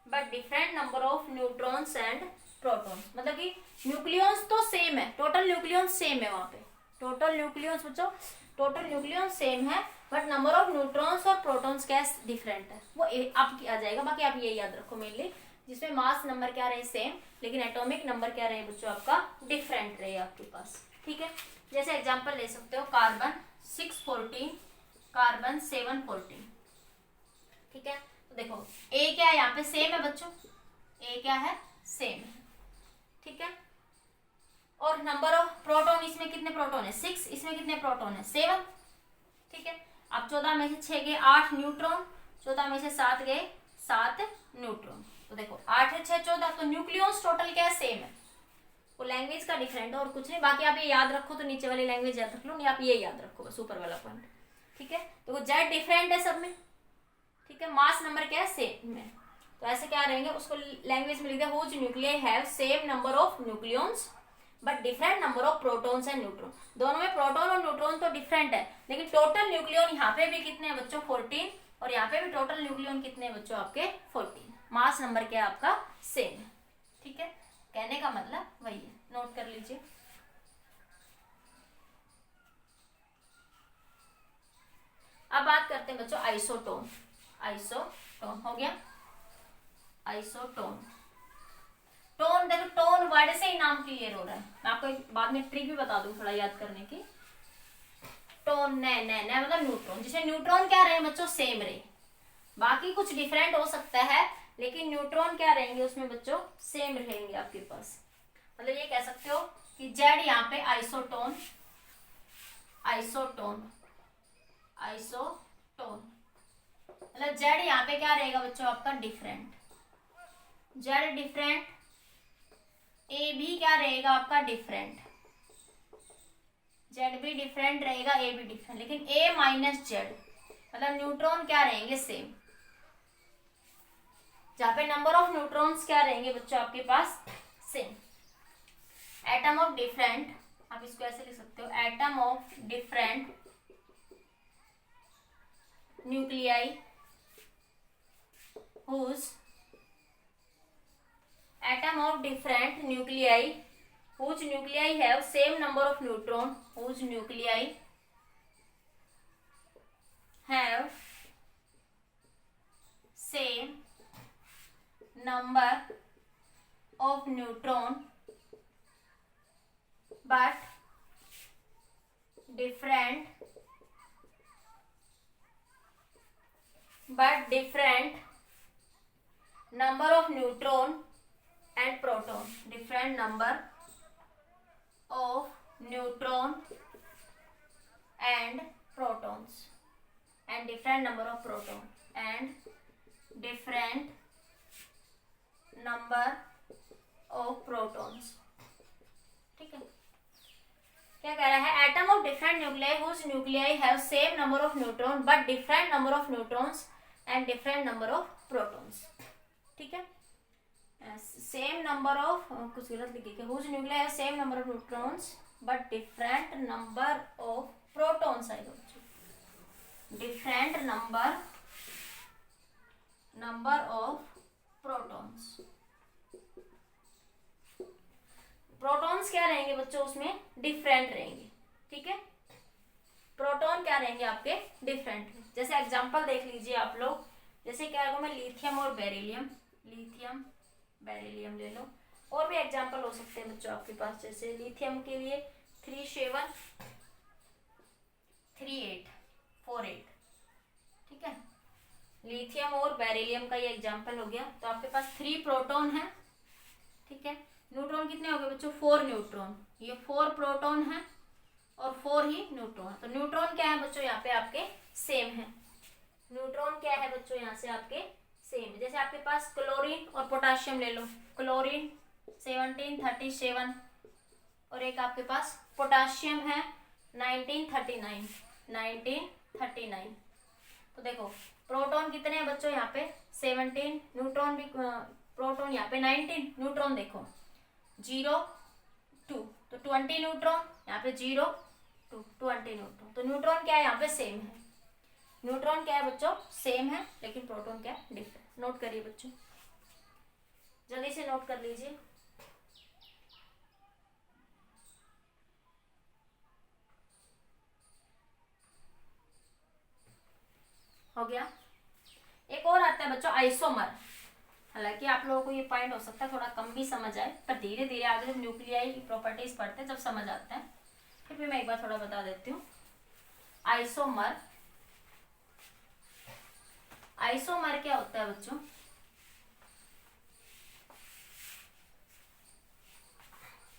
but different number of neutrons and protons, मतलब कि न्यूक्लियंस तो सेम है, टोटल न्यूक्लियंस सेम है, वहां पे टोटल न्यूक्लियंस बच्चों, टोटल न्यूक्लियंस सेम है, बट नंबर ऑफ न्यूट्रॉन्स और प्रोटॉन्स क्या डिफरेंट है, वो आप आ जाएगा। बाकी आप ये याद रखो मेनली, जिसमें मास नंबर क्या रहे सेम, लेकिन एटॉमिक नंबर क्या रहे बच्चों आपका डिफरेंट रहे आपके पास, ठीक है। जैसे एग्जांपल ले सकते हो, कार्बन 614, कार्बन 714, ठीक है। तो देखो ए क्या है यहाँ पे सेम है बच्चों, ए क्या है सेम है, ठीक है। और नंबर ऑफ प्रोटॉन, इसमें कितने प्रोटॉन है 6, इसमें कितने प्रोटॉन है 7, ठीक है। अब 14 में से 6 गए 8 न्यूट्रॉन, 14 में से 7 गए 7 न्यूट्रॉन, तो देखो 8 है 6 14, तो न्यूक्लियंस टोटल क्या है सेम है, वो लैंग्वेज का डिफरेंट है और कुछ नहीं। बाकी आप ये याद रखो, तो नीचे वाली लैंग्वेज याद रख लो, नहीं आप ये याद रखो बस ऊपर वाला पॉइंट, ठीक है। तो वो जेड डिफरेंट है सब में, ठीक है। मास नंबर क्या है सेम है, तो ऐसे क्या रहेंगे, उसको लैंग्वेज में लिख दिया, whose nuclei have same number of nucleons but different number of protons and neutron. दोनों में प्रोटॉन और न्यूट्रॉन तो डिफरेंट है, लेकिन टोटल न्यूक्लियन यहाँ पे भी कितने हैं बच्चों 14, और यहाँ पे भी टोटल न्यूक्लियन कितने हैं बच्चों आपके 14। मास नंबर क्या है आपका सेम है, ठीक है। कहने का मतलब वही है, नोट कर लीजिए। अब बात करते हैं बच्चों आइसोटोन। आइसोटोन हो गया, आइसोटोन। टोन देखो, टोन वर्ड से ही नाम क्लियर हो रहा है, मैं आपको एक बाद में ट्रिक भी बता दूं थोड़ा याद करने की। टोन ने मतलब न्यूट्रॉन, जिसमें न्यूट्रॉन क्या रहे बच्चों सेम रहे, बाकी कुछ डिफरेंट हो सकता है, लेकिन न्यूट्रॉन क्या रहेंगे उसमें बच्चों सेम रहेंगे आपके पास। मतलब ये कह सकते हो कि जेड यहाँ पे आइसोटोन, आइसोटोन, आइसोटोन मतलब जेड यहाँ पे क्या रहेगा बच्चों आपका डिफरेंट, जेड डिफरेंट, ए भी क्या रहेगा आपका डिफरेंट, जेड भी डिफरेंट रहेगा, ए भी डिफरेंट, लेकिन ए माइनस जेड मतलब न्यूट्रॉन क्या रहेंगे सेम, जहां पे नंबर ऑफ न्यूट्रॉन्स क्या रहेंगे बच्चों आपके पास सेम। एटम ऑफ डिफरेंट, आप इसको ऐसे लिख सकते हो, atom of different nuclei whose atom of different nuclei whose nuclei have same number of neutron, whose nuclei have same number of neutron but different number of neutron and proton, different number of neutron and protons and different number of proton and different number of protons। ठीक है, क्या कह रहा है, atom of different nuclei whose nuclei have same number of neutron but different number of neutrons and different number of protons। ठीक है, सेम नंबर ऑफ, कुछ गलत लिख के, whose nuclei have same number of neutrons but different number of protons आएगा बच्चों, different number of protons। Protons क्या रहेंगे बच्चों उसमें डिफरेंट रहेंगे। ठीक है, प्रोटॉन क्या रहेंगे आपके डिफरेंट। जैसे एग्जांपल देख लीजिए आप लोग, जैसे क्या होगा, मैं लिथियम और बेरिलियम, लिथियम बेरिलियम ले लो, और भी एग्जांपल हो सकते हैं बच्चों आपके पास, जैसे लिथियम के लिए 373848। ठीक है, लिथियम और बेरिलियम का ये एग्जांपल हो गया। तो आपके पास 3 प्रोटॉन है। ठीक है, न्यूट्रॉन कितने हो गए बच्चों, 4 न्यूट्रॉन, ये 4 प्रोटॉन है और 4 ही न्यूट्रॉन। तो न्यूट्रॉन क्या है बच्चों यहाँ पे आपके सेम है, न्यूट्रॉन क्या है बच्चों यहाँ से आपके सेम। जैसे आपके पास क्लोरीन और पोटाशियम ले लो, क्लोरीन 1737 और एक आपके पास पोटाशियम है 1939। तो देखो प्रोटॉन कितने हैं बच्चों यहाँ पे 17, न्यूट्रॉन भी, प्रोटॉन यहाँ पे 19, न्यूट्रॉन देखो 0 2, तो 20 न्यूट्रॉन, यहाँ पे 0 2 20 न्यूट्रॉन। तो न्यूट्रॉन क्या है यहाँ पे सेम है, न्यूट्रॉन क्या है बच्चों सेम है, लेकिन प्रोटॉन क्या है डिफरेंट। नोट करिए बच्चों, जल्दी से नोट कर लीजिए। हो गया। एक और आता है बच्चों आइसोमर। हालांकि आप लोगों को ये पॉइंट हो सकता है थोड़ा कम भी समझ आए, पर धीरे धीरे आगे जब न्यूक्लियाई की प्रॉपर्टीज पढ़ते हैं जब समझ आता है। फिर भी मैं एक बार थोड़ा बता देती हूँ। आइसोमर, आइसोमर क्या होता है बच्चों,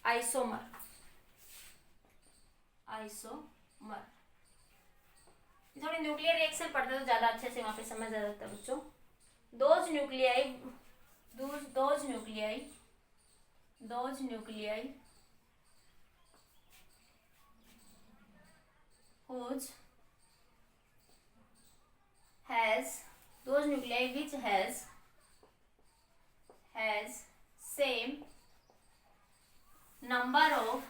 आइसोमर, आइसोमर थोड़ी न्यूक्लियर रिएक्शन पढ़ते तो ज्यादा अच्छे से वहां पे समझ आ जाता है बच्चों। Those nuclei whose has, those nuclei which has same number of,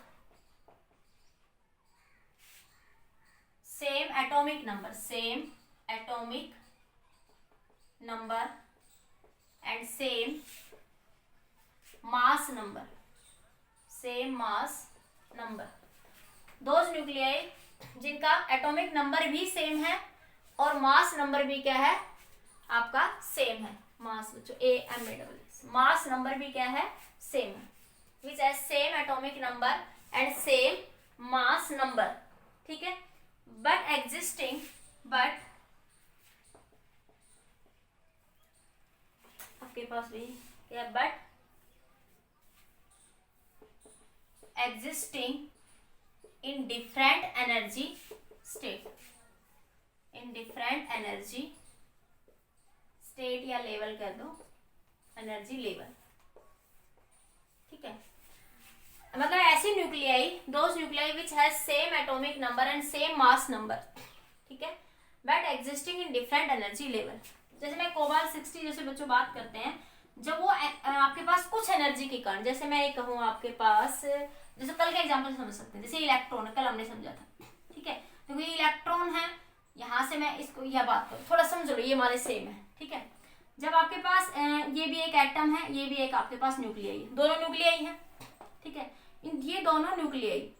same atomic number and same mass number, those nuclei जिनका एटॉमिक नंबर भी सेम है और मास नंबर भी क्या है आपका सेम है। मास बच्चों AMA, मास नंबर भी क्या है सेम है, which has same atomic number and same mass number. ठीक है, बट आपके पास भी क्या, but existing in different energy state, in different energy state या लेवल कर दो, एनर्जी लेवल, ठीक है। मतलब ऐसी nuclei, those nuclei which has same atomic number and same mass number, ठीक है, but existing in different energy level. जैसे मैं कोबाल्ट 60 जैसे बच्चों बात करते हैं, जब वो आपके पास कुछ एनर्जी के कारण, जैसे मैं एक कहूँ आपके पास, जैसे कल के एग्जांपल समझ सकते हैं, जैसे इलेक्ट्रॉन कल हमने समझा था, ठीक है, तो ये इलेक्ट्रॉन है, यहाँ से मैं इसको यह बात करूँ, थोड़ा समझ लो, ये हमारे सेम है, ठीक है। जब आपके पास ये भी एक एटम है, ये भी एक आपके पास न्यूक्लियाई है, दोनों न्यूक्लियाई है, ठीक है, ये दोनों न्यूक्लियाई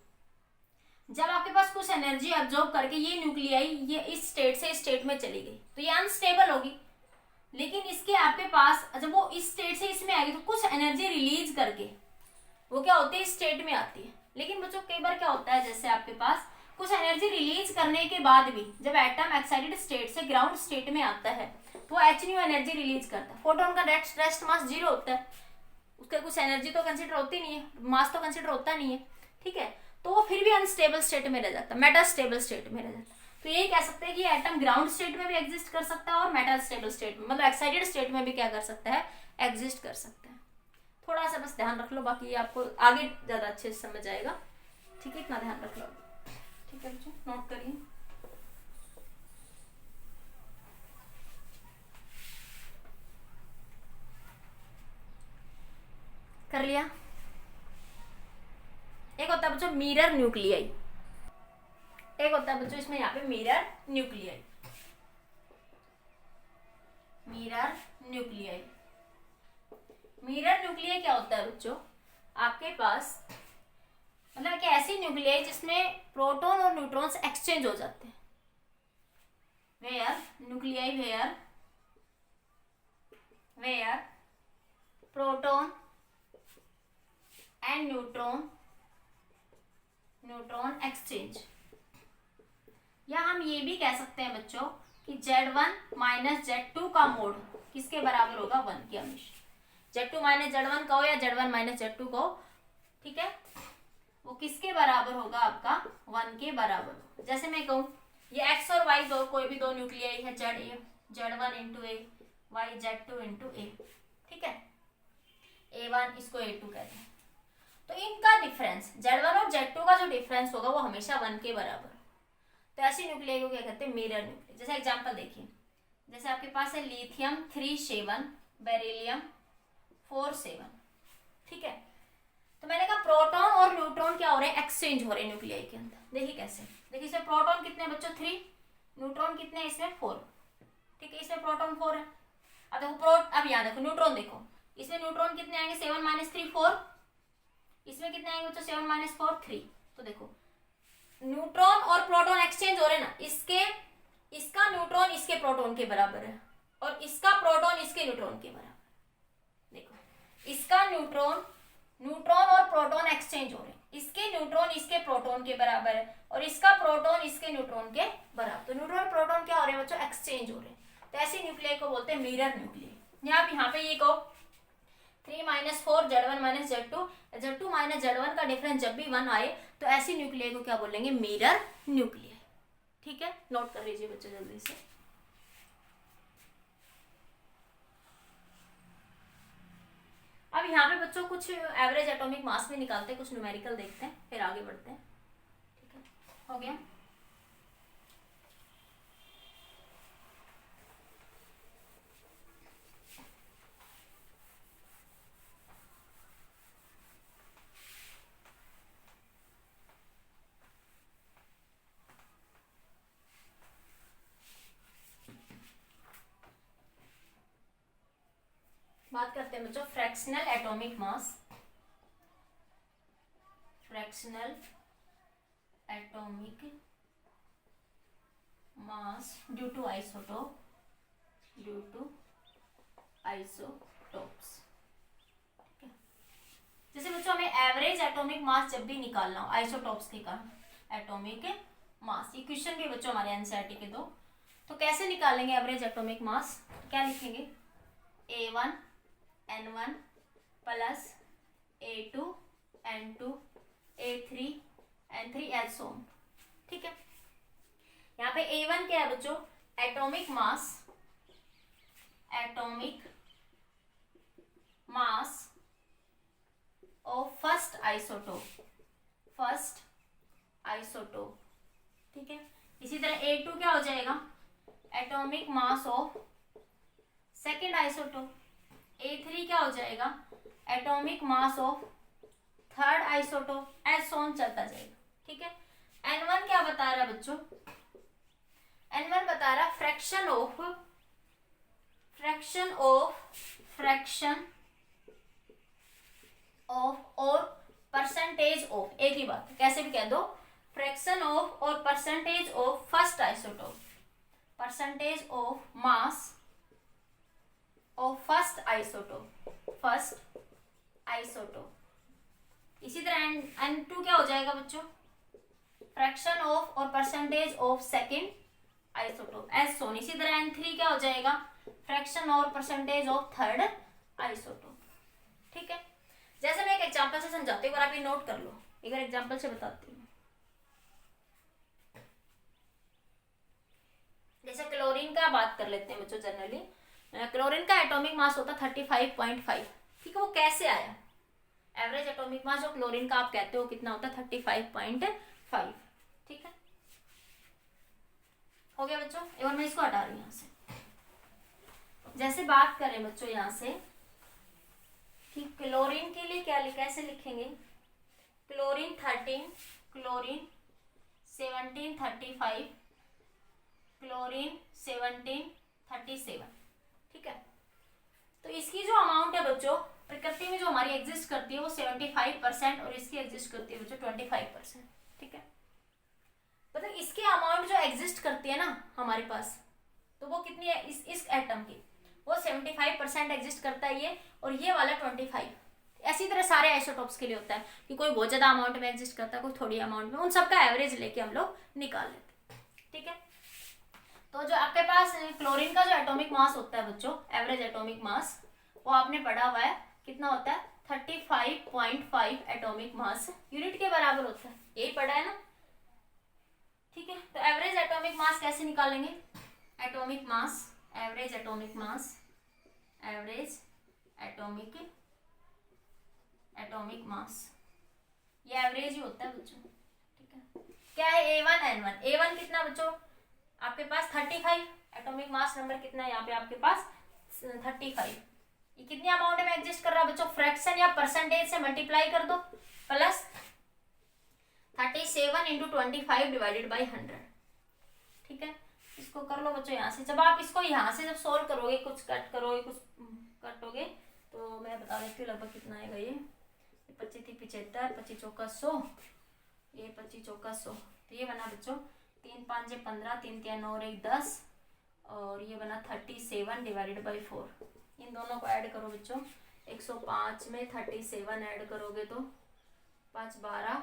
जब आपके पास कुछ एनर्जी अब्जॉर्ब करके ये न्यूक्लियाई ये इस स्टेट से इस स्टेट में चली गई तो ये अनस्टेबल होगी, लेकिन इसके आपके पास जब वो इस स्टेट से इसमें आएगी तो कुछ एनर्जी रिलीज करके वो क्या होती है, इस स्टेट में आती है। लेकिन बच्चों कई बार क्या होता है, जैसे आपके पास कुछ एनर्जी रिलीज करने के बाद भी जब एटम एक्साइटेड स्टेट से ग्राउंड स्टेट में आता है तो एच न्यू एनर्जी रिलीज करता है। फोटोन का रेस्ट मास 0 होता है, उसका कुछ एनर्जी तो कंसिडर होती नहीं है, मास तो कंसिडर होता नहीं है, ठीक है, तो वो फिर भी अनस्टेबल स्टेट में रह जाता है, मेटास्टेबल स्टेट में रह जाता है। तो यही कह सकते हैं कि एटम ग्राउंड स्टेट में भी एग्जिस्ट कर सकता है और मेटास्टेबल स्टेट में, मतलब एक्साइटेड स्टेट में भी क्या कर सकता है, एग्जिस्ट कर सकता है। थोड़ा सा बस ध्यान रख लो, बाकी ये आपको आगे ज्यादा अच्छे से समझ आएगा, ठीक है, इतना ध्यान रख लो, ठीक है बच्चों, नोट करिए। कर लिया। एक होता है बच्चों मिरर न्यूक्लियाई, एक होता है बच्चों इसमें यहाँ पे mirror nuclei, mirror nuclei. Mirror nuclei क्या होता है बच्चों, आपके पास मतलब कि ऐसी न्यूक्लियाई जिसमें प्रोटॉन और न्यूट्रॉन्स एक्सचेंज हो जाते हैं, where nuclei where proton and neutron exchange. या हम ये भी कह सकते हैं बच्चों कि Z1 माइनस Z2 का मोड किसके बराबर होगा, 1 के हमेशा। Z2 माइनस Z1 कहो या Z1 माइनस Z2 कहो, ठीक है, वो किसके बराबर होगा, आपका 1 के बराबर। जैसे मैं कहूँ ये X और Y दो कोई भी दो न्यूक्लियाई है, Z1 into A, Y Z2 into A, ठीक है, A1 इसको A2 कहते हैं। तो इनका डिफरेंस Z1 और Z2 का जो डिफरेंस होगा वो हमेशा 1 के बराबर। तो ऐसी न्यूक्लियाई को क्या कहते हैं, मिरर न्यूक्लियाई। जैसे एग्जांपल देखिए, जैसे आपके पास है लिथियम 3 7 बेरिलियम 4 7, ठीक है, तो मैंने कहा प्रोटॉन और न्यूट्रॉन क्या हो रहे हैं, एक्सचेंज हो रहे हैं न्यूक्लियाई के अंदर। देखिए कैसे, देखिए इसमें प्रोटॉन कितने बच्चों 3, न्यूट्रॉन कितने इसमें 4, ठीक है, इसमें प्रोटॉन 4 है। अब देखो अब यहाँ देखो न्यूट्रॉन, देखो इसमें न्यूट्रॉन कितने आएंगे, 7 माइनस 3 4, इसमें कितने आएंगे बच्चों 7 माइनस 4 3। तो देखो न्यूट्रॉन और प्रोटॉन एक्सचेंज हो रहे हैं ना, इसका न्यूट्रॉन इसके प्रोटॉन के बराबर है और इसका प्रोटॉन इसके न्यूट्रॉन के बराबर। देखो इसका न्यूट्रॉन और प्रोटॉन एक्सचेंज हो रहे हैं, इसके न्यूट्रॉन इसके प्रोटॉन के बराबर है और इसका प्रोटॉन इसके न्यूट्रॉन के बराबर। तो न्यूट्रॉन प्रोटॉन क्या हो रहे हैं बच्चों, एक्सचेंज हो रहे हैं। तो ऐसी न्यूक्लियाई को बोलते हैं मिरर न्यूक्लियाई। यहाँ पे ये कहो 3 minus 4 Z1 minus Z2 minus Z1 का डिफरेंस जब भी 1 आए तो ऐसी न्यूक्लियाई को क्या बोलेंगे, मिरर न्यूक्लियाई, ठीक है, नोट कर लीजिए बच्चों जल्दी से। अब यहाँ पे बच्चों कुछ एवरेज एटॉमिक मास में निकालते हैं, कुछ न्यूमेरिकल देखते हैं, फिर आगे बढ़ते हैं, ठीक है, हो गया। बात करते हैं बच्चों fractional atomic mass, fractional atomic mass due to isotopes, ठीक है। जैसे बच्चों हमें एवरेज एटॉमिक मास जब भी निकालना हो आइसोटोप्स के कारण एटॉमिक मास, ये क्वेश्चन भी बच्चों हमारे एनसीईआरटी के दो, तो कैसे निकालेंगे एवरेज एटॉमिक मास, क्या लिखेंगे, A1 N1 plus A2 N2 A3 N3 as सो, ठीक है। यहाँ पे A1 क्या है बच्चों, atomic mass, atomic mass of first isotope, first isotope, ठीक है। इसी तरह A2 क्या हो जाएगा, atomic mass of second isotope, A3 क्या हो जाएगा, atomic mass of third isotope, ऐसे ऑन चलता जाएगा, ठीक है। N1 क्या बता रहा है बच्चों, N1 बता रहा है fraction of, fraction of, fraction of और परसेंटेज ऑफ, एक ही बात कैसे भी कह दो, फ्रैक्शन ऑफ और percentage of first isotope, percentage of mass of first isotope, first isotope. इसी तरह N2 क्या हो जाएगा बच्चों, फ्रैक्शन ऑफ और percentage of second isotope, as soon. इसी तरह N3 क्या हो जाएगा, फ्रैक्शन और परसेंटेज ऑफ थर्ड आइसोटोप, ठीक है। जैसे मैं एक एग्जांपल से समझाती हूँ, आप ये नोट कर लो, एक बार एग्जांपल से बताती हूँ। जैसे क्लोरीन का बात कर लेते हैं बच्चों, जनरली क्लोरीन का एटॉमिक मास होता है 35.5, ठीक है। वो कैसे आया, एवरेज एटॉमिक मास जो क्लोरीन का आप कहते हो कितना होता है 35.5, ठीक है। हो गया बच्चों, एक बार मैं इसको हटा रही हूँ यहाँ से। जैसे बात करें बच्चों यहाँ से कि क्लोरीन के लिए क्या कैसे लिखेंगे, क्लोरीन 13, क्लोरीन 1735, क्लोरीन 1737, ठीक है। तो इसकी जो अमाउंट है बच्चों प्रकृति में जो हमारी एग्जिस्ट करती है वो 75% और इसकी एग्जिस्ट करती है बच्चों 25%, ठीक है। मतलब इसकी अमाउंट जो एग्जिस्ट करती है ना हमारे पास, तो वो कितनी है, इस एटम की वो 75% एग्जिस्ट करता है ये, और ये वाला 25। ऐसी तरह सारे आइसोटॉप्स के लिए होता है कि कोई बहुत ज्यादा अमाउंट में एग्जिस्ट करता है, कोई थोड़ी अमाउंट में, उन सबका एवरेज लेके हम लोग निकाल लेते हैं, ठीक है। तो जो आपके पास क्लोरीन का जो एटॉमिक मास होता है बच्चों, एवरेज एटॉमिक मास, वो आपने पढ़ा हुआ है कितना होता है 35.5 एटॉमिक मास यूनिट के बराबर होता है, यही पढ़ा है ना, ठीक है। तो एवरेज एटॉमिक मास कैसे निकालेंगे, atomic mass, average atomic mass, average atomic mass, ये एवरेज ही होता है बच्चों, ठीक है। क्या है A1 N1, A1 कितना बच्चों आपके पास 35, एटॉमिक मास नंबर कितना है यहाँ पे आपके पास 35, ये कितनी अमाउंट में एग्जिस्ट कर रहा है बच्चों, फ्रैक्शन या परसेंटेज से मल्टीप्लाई कर दो, प्लस 37 इंटू 25 डिवाइडेड बाई 100, ठीक है। इसको कर लो बच्चों यहाँ से। जब आप इसको यहाँ से जब सोल्व करोगे, कुछ कट करोगे, कुछ कटोगे, तो मैं बता देती हूँ लगभग कितना आएगा। ये 25 थी 75, 25 चौका 100, ये 25 चौका 100, तो ये बना बच्चों 3 5 15, 3 3 9 1 10, और ये बना 37 डिवाइडेड बाई 4। इन दोनों को ऐड करो बच्चों, 105 में 37 ऐड करोगे तो 5 12,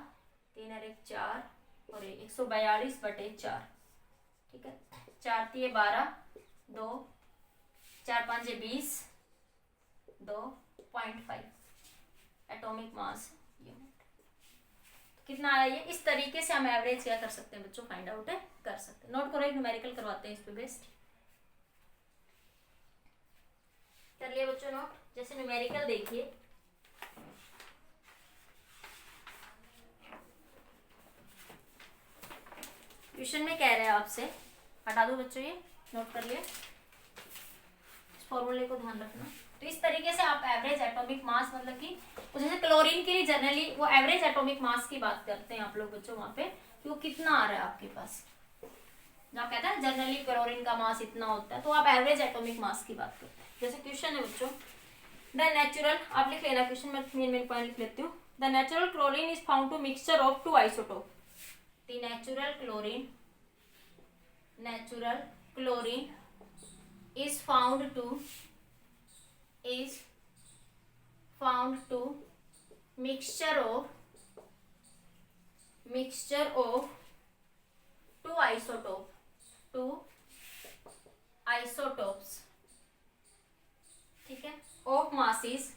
3 और 1 4, और 142/4, ठीक है। 4 3 12, 2 4 5 20, 2.5 एटॉमिक मास यूनिट। कितना आया ये, इस तरीके से हम एवरेज क्या कर सकते हैं बच्चों, फाइंड आउट कर सकते हैं। नोट करो, एक न्यूमेरिकल करवाते हैं इस पे बेस्ड, कर लिए बच्चों नोट। जैसे न्यूमेरिकल देखिए, क्वेश्चन में कह रहे हैं आपसे, हटा दो बच्चों ये, नोट कर लिए, इस फॉर्मूले को ध्यान रखना। तो इस तरीके से आप एवरेज एटॉमिक मास, मतलब कि जैसे क्लोरीन के लिए जनरली वो एवरेज एटॉमिक मास की बात करते हैं आप लोग बच्चों वहां पे, कि वो कितना आ रहा है आपके पास, जब कहते हैं जनरली क्लोरीन का मास इतना होता है, तो आप एवरेज एटॉमिक मास की बात करते हैं। जैसे क्वेश्चन है बच्चों, द नेचुरल, आप लिख लेना क्वेश्चन में, मेन पॉइंट लिख लेती हूँ। The natural chlorine is found to mixture of 2 isotope, the natural chlorine is found to mixture of 2 isotopes, ठीक है, of masses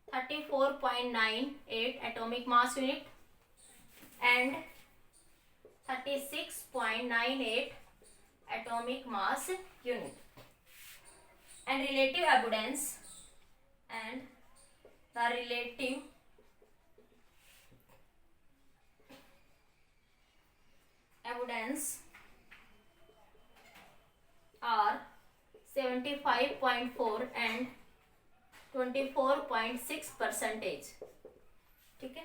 34.98 atomic mass unit and 36.98 atomic mass unit. And relative abundance and the relative abundance are 75.4 and 24.6%. ठीक है.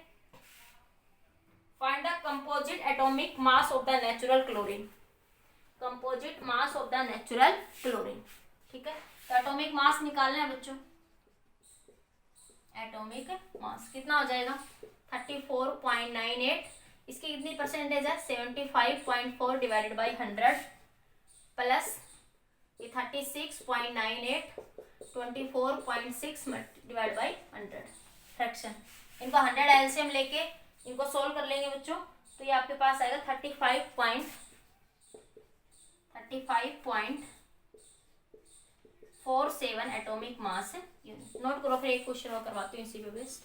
Find the composite atomic mass of the natural chlorine. Composite mass of the natural chlorine. ठीक है. तो एटॉमिक मास निकालना है बच्चों. एटॉमिक मास कितना हो जाएगा 34.98. इसकी कितनी परसेंटेज है 75.4 डिवाइडेड बाई 100 प्लस ये 36.98 24.6 डिवाइड बाई 100 फ्रैक्शन. इनको 100 एलसीएम लेके इनको सोल्व कर लेंगे बच्चों. तो ये आपके पास आएगा 35.47 एटॉमिक मास यूनिट. नोट करो. फिर एक क्वेश्चन और करवाती हूँ इसी पे बेस्ड.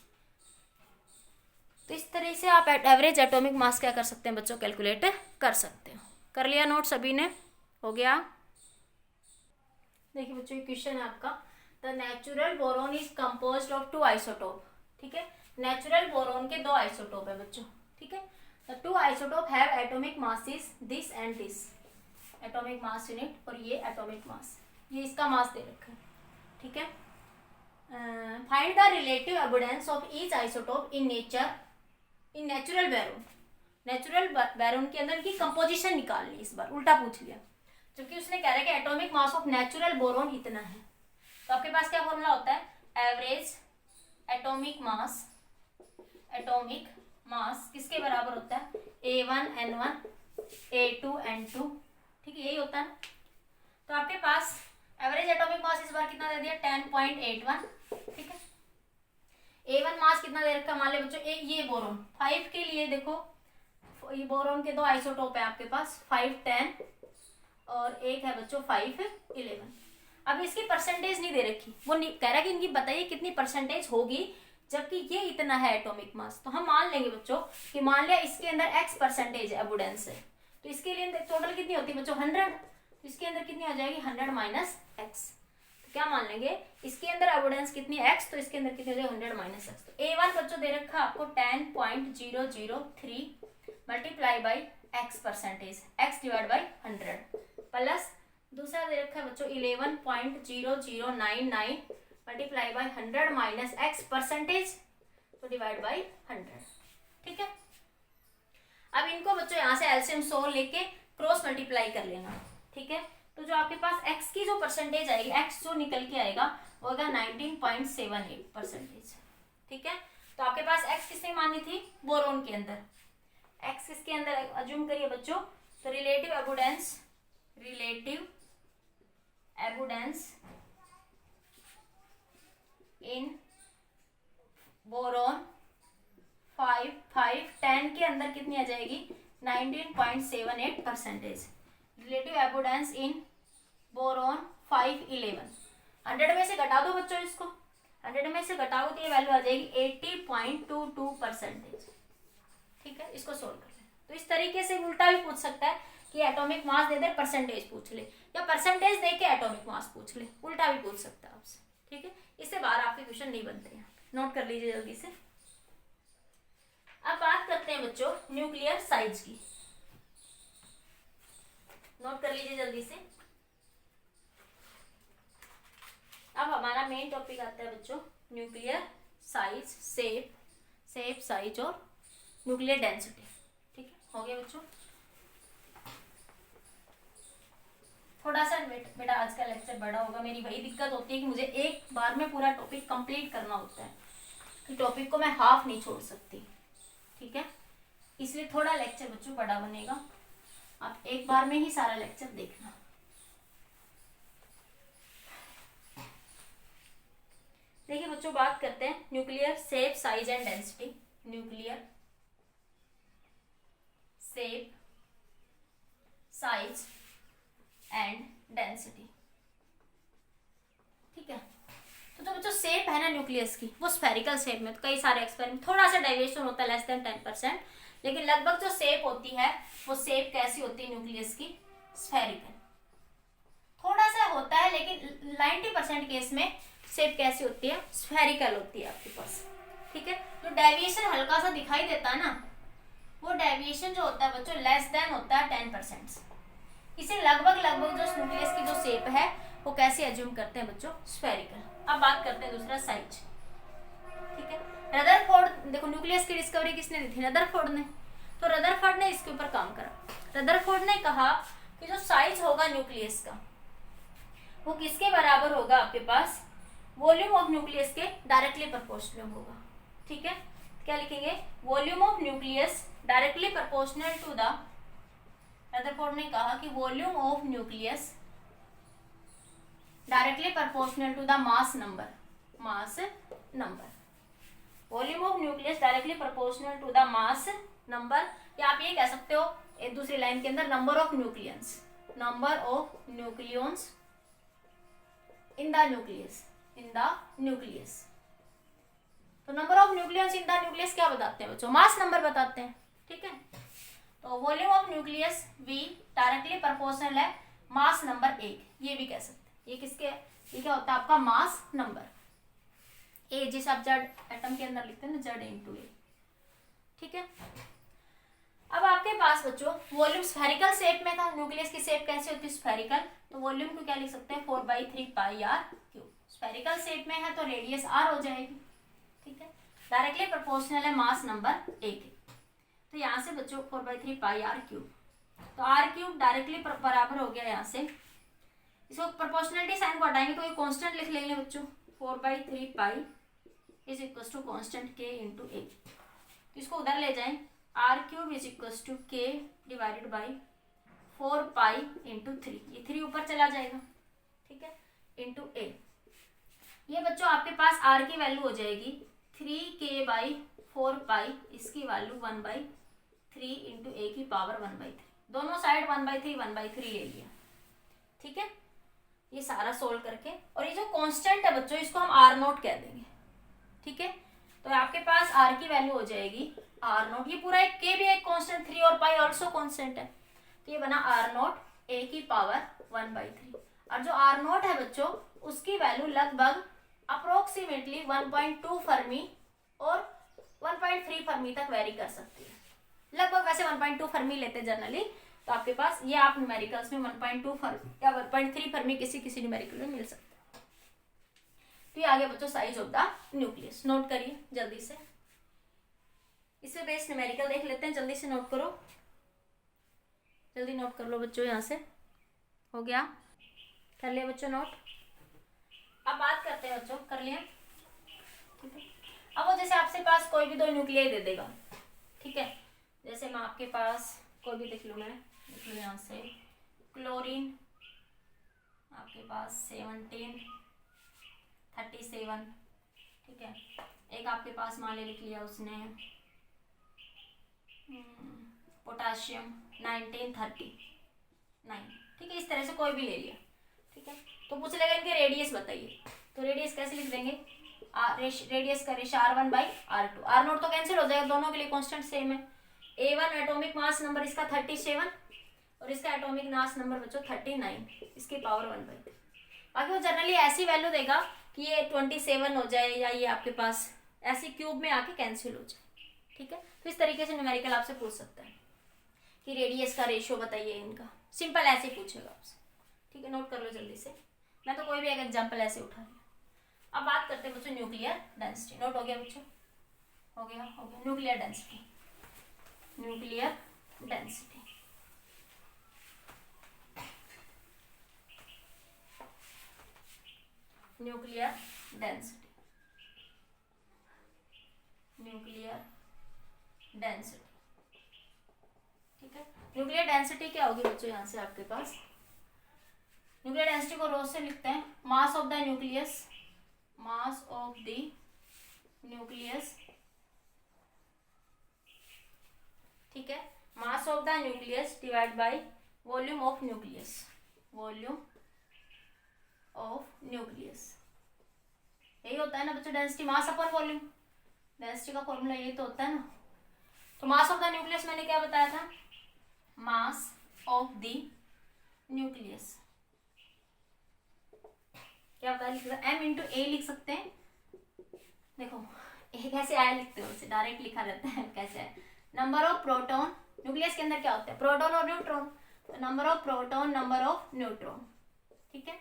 तो इस तरह से आप एवरेज एटॉमिक मास क्या कर सकते हैं बच्चों, कैलकुलेट कर सकते हो. कर लिया नोट सभी ने? हो गया. देखिए बच्चों ये क्वेश्चन है आपका. The natural boron is composed of 2 isotope. ठीक है. नेचुरल बोरोन के 2 आइसोटोप है बच्चों. ठीक है. The 2 isotope have atomic masses this and this. Atomic mass unit और ये एटॉमिक मास, ये इसका मास दे रखा है. ठीक है. Find the relative abundance of each isotope in natural boron. Natural boron के अंदर की कंपोजिशन निकालनी. इस बार उल्टा पूछ लिया, जबकि उसने कह रहा है कि atomic mass of natural boron इतना है. तो आपके पास क्या फॉर्मूला होता है, एवरेज एटॉमिक मास किसके बराबर होता है, A1 N1 A2 N2. ठीक है, यही होता है. तो आपके पास एवरेज एटॉमिक मास इस बार कितना दे दिया 10.81. ठीक है. A1 मास कितना दे रखा है, मान ले बच्चों एक ये बोरोन 5 के लिए देखो, ये बोरोन के 2 आइसोटोप है आपके पास 5 10 और एक है बच्चों 5 11. अब इसकी परसेंटेज नहीं दे रखी, वो कह रहा है कि इनकी बताइए कितनी परसेंटेज होगी, जबकि ये इतना है एटॉमिक मास. तो हम मान लेंगे बच्चों कि मान लिया इसके अंदर x परसेंटेज अबंडेंस है, तो इसके लिए टोटल कितनी होती है बच्चों 100. तो इसके अंदर कितनी आ जाएगी 100 माइनस एक्स. तो क्या मान लेंगे इसके अंदर अबंडेंस कितनी x, तो इसके अंदर कितनी हो जाएगी 100 माइनस एक्स. तो A1 बच्चों दे रखा आपको 10.003 multiply by x percentage, x divide by 100 plus दूसरा दे रखा है बच्चों 11.0099 multiply by 100 minus x percentage, तो डिवाइड बाई 100. ठीक है. अब इनको बच्चों यहाँ से एलसीएम 100 लेके क्रॉस मल्टीप्लाई कर लेना. ठीक है. तो जो आपके पास x की जो परसेंटेज आएगी, x जो निकल के आएगा वो होगा 19.78%. ठीक है. तो आपके पास x किसने मानी थी, बोरोन के अंदर. x किसके अंदर अज्यूम करिए बच्चों, तो रिलेटिव अबंडेंस इन बोरोन 5 5 10 के अंदर कितनी आ जाएगी 19.78%. Relative abundance in boron 5 11. 100 में से घटा दो बच्चों इसको, 100 में से घटाओ तो ये वैल्यू आ जाएगी 80.22%. ठीक है. इसको सोल्व कर ले. तो इस तरीके से उल्टा भी पूछ सकता है कि एटॉमिक मास दे दे परसेंटेज पूछ ले, या परसेंटेज दे के एटॉमिक मास पूछ ले, उल्टा भी पूछ सकता है आपसे. ठीक है. इससे बाहर आपके क्वेश्चन नहीं बनते हैं. नोट कर लीजिए जल्दी से. अब बात करते हैं बच्चों न्यूक्लियर साइज की. नोट कर लीजिए जल्दी से. अब हमारा मेन टॉपिक आता है बच्चों न्यूक्लियर साइज, शेप साइज और न्यूक्लियर डेंसिटी. ठीक है. हो गया बच्चों. थोड़ा सा बेटा आज का लेक्चर बड़ा होगा. मेरी वही दिक्कत होती है कि मुझे एक बार में पूरा टॉपिक कंप्लीट करना होता है, कि टॉपिक को मैं हाफ नहीं छोड़ सकती. ठीक है. इसलिए थोड़ा लेक्चर बच्चों बड़ा बनेगा. आप एक बार में ही सारा लेक्चर देखना. देखिए बच्चों बात करते हैं nuclear shape size and density. Nuclear shape size and density. ठीक है. तो जो बच्चों शेप है ना न्यूक्लियस की, वो स्फेरिकल शेप में. तो कई सारे एक्सपेरिमेंट थोड़ा सा डेविएशन होता है लेस देन 10%, लेकिन लगभग जो शेप होती है वो शेप कैसी होती है न्यूक्लियस की, स्फेरिकल। थोड़ा सा होता है लेकिन 90% केस में शेप कैसी होती है, स्फेरिकल होती है आपके पास। ठीक है, जो डेविएशन हल्का सा दिखाई देता है ना, वो डेविएशन जो होता है बच्चों लेस देन होता है 10%। इसे लगभग लगभग जो न्यूक्लियस की जो शेप है वो कैसे एज्यूम करते हैं बच्चों, स्फेरिकल। अब बात करते हैं दूसरा साइज। ठीक है, रदरफोर्ड, देखो न्यूक्लियस की डिस्कवरी किसने दी थी, रदरफोर्ड ने। तो रदरफोर्ड ने इसके ऊपर काम करा। रदरफोर्ड ने कहा कि जो साइज होगा न्यूक्लियस का वो किसके बराबर होगा, आपके पास वॉल्यूम ऑफ न्यूक्लियस के डायरेक्टली प्रोपोर्शनल होगा। ठीक है, क्या लिखेंगे, volume of nucleus directly proportional to the, Rutherford ने कहा कि volume of nucleus directly proportional to the mass number, mass number, volume of nucleus directly proportional to the mass number, या आप ये कह सकते हो एक दूसरी लाइन के अंदर number of nucleons, number of nucleons in the nucleus, in the nucleus. तो number of nucleons in the nucleus क्या बताते हैं बच्चों, मास नंबर बताते हैं। ठीक है, तो volume of nucleus V directly proportional है मास नंबर 1, ये भी कह सकते हैं। ये किसके, ये क्या होता है आपका मास नंबर, ए जिस आप जेड एटम के अंदर लिखते हैं ना, जेड इंटू ए। ठीक है, अब आपके पास बच्चों वॉल्यूम स्फेरिकल शेप में था, न्यूक्लियस की शेप कैसी होती है, स्फेरिकल। तो वॉल्यूम को क्या लिख सकते हैं, 4/3 पाई आर क्यूब। स्फेरिकल शेप में है तो रेडियस आर हो जाएगी। ठीक है, डायरेक्टली प्रोपोर्शनल है मास नंबर 1, तो यहाँ से बच्चों 4/3 पाई आर क्यूब, तो आर क्यूब डायरेक्टली बराबर हो गया। यहाँ से इसको प्रोपोर्शनलिटी साइन को हटाएंगे तो ये कांस्टेंट लिख लेंगे बच्चों, 4/3 pi is equal to constant K into A. तो इसको उधर ले जाएं, R cube is equal to K divided by 4 pi into 3, ये 3 ऊपर चला जाएगा। ठीक है, इंटू ए। ये बच्चों आपके पास आर की वैल्यू हो जाएगी 3k बाई 4 पाई, इसकी वैल्यू 1/3 इंटू ए की पावर 1/3, दोनों साइड 1/3 1/3 ले लिया। ठीक है, ये सारा सोल्व करके, और ये जो कांस्टेंट है बच्चों इसको हम आर नोट कह देंगे। ठीक है, तो आपके पास आर की वैल्यू हो जाएगी आर नोट, ये पूरा एक के भी एक कांस्टेंट, 3 और पाई ऑल्सो कांस्टेंट है, तो ये बना आर नोट ए की पावर 1/3। और जो आर नोट है बच्चों उसकी वैल्यू लगभग अप्रोक्सीमेटली 1.2 फर्मी और 1.3 फर्मी तक वेरी कर सकती है। लगभग वैसे 1.2 फर्मी लेते जनरली, तो आपके पास ये आप न्यूमेरिकल्स में 1.2 फर्मी या 1.3 फर्मी किसी किसी न्यूमेरिकल में मिल सकता है। तो ये आगे बच्चों size of the nucleus, note करिए जल्दी से। इससे बेस्ड न्यूमेरिकल देख लेते हैं, जल्दी से नोट करो, जल्दी नोट कर लो बच्चों। यहाँ से हो गया, कर लिया बच्चों नोट। अब बात करते हैं बच्चों, कर लिया। ठीक है, अब वो जैसे आपसे पास कोई भी 2 न्यूक्लियाई दे देगा। ठीक है, जैसे मैं आपके पास कोई भी देख लूँ, मैं देख लूँ यहाँ से क्लोरीन आपके पास 17 37। ठीक है, एक आपके पास मान ले लिख लिया उसने पोटाशियम 1939। ठीक है, इस तरह से कोई भी ले लिया। ठीक है, तो पूछ लेगा इनके रेडियस बताइए, तो रेडियस कैसे लिख देंगे, रेडियस का रेशियो R1/R2। R नोट तो कैंसिल हो जाएगा, दोनों के लिए कांस्टेंट सेम है। A1 एटॉमिक मास नंबर इसका 37 और इसका एटॉमिक मास नंबर बच्चों 39, इसकी पावर 1/3। बाकी वो जनरली ऐसी वैल्यू देगा कि ये 27 हो जाए, या ये आपके पास ऐसी क्यूब में आके कैंसिल हो जाए। ठीक है, तो इस तरीके से न्यूमेरिकल आपसे पूछ सकता है कि रेडियस का रेशियो बताइए इनका, सिंपल ऐसे ही पूछेगा आपसे। ठीक है, नोट कर लो जल्दी से, मैं तो कोई भी एक एग्जाम्पल ऐसे उठा लिया। अब बात करते हैं बच्चों न्यूक्लियर डेंसिटी। नोट हो गया बच्चों, हो गया हो गया। Nuclear density, nuclear density, nuclear density, nuclear density. ठीक है, न्यूक्लियर डेंसिटी क्या होगी बच्चों, यहाँ से आपके पास न्यूक्लियर डेंसिटी को रोज से लिखते हैं, मास of the nucleus, mass of the nucleus. ठीक है, मास of the nucleus divide by volume of nucleus, volume of nucleus. यही होता है ना बच्चों density, mass upon volume. Density का फॉर्मूला यही तो होता है ना। तो मास ऑफ द न्यूक्लियस मैंने क्या बताया था, मास ऑफ द न्यूक्लियस क्या बताया, लिख m इंटू ए लिख सकते हैं। देखो ए कैसे आया लिखते हो, उसे डायरेक्ट लिखा रहता है, कैसे है, नंबर ऑफ प्रोटॉन, न्यूक्लियस के अंदर क्या होता है, प्रोटॉन और न्यूट्रॉन, तो number of proton number of neutron, ठीक है,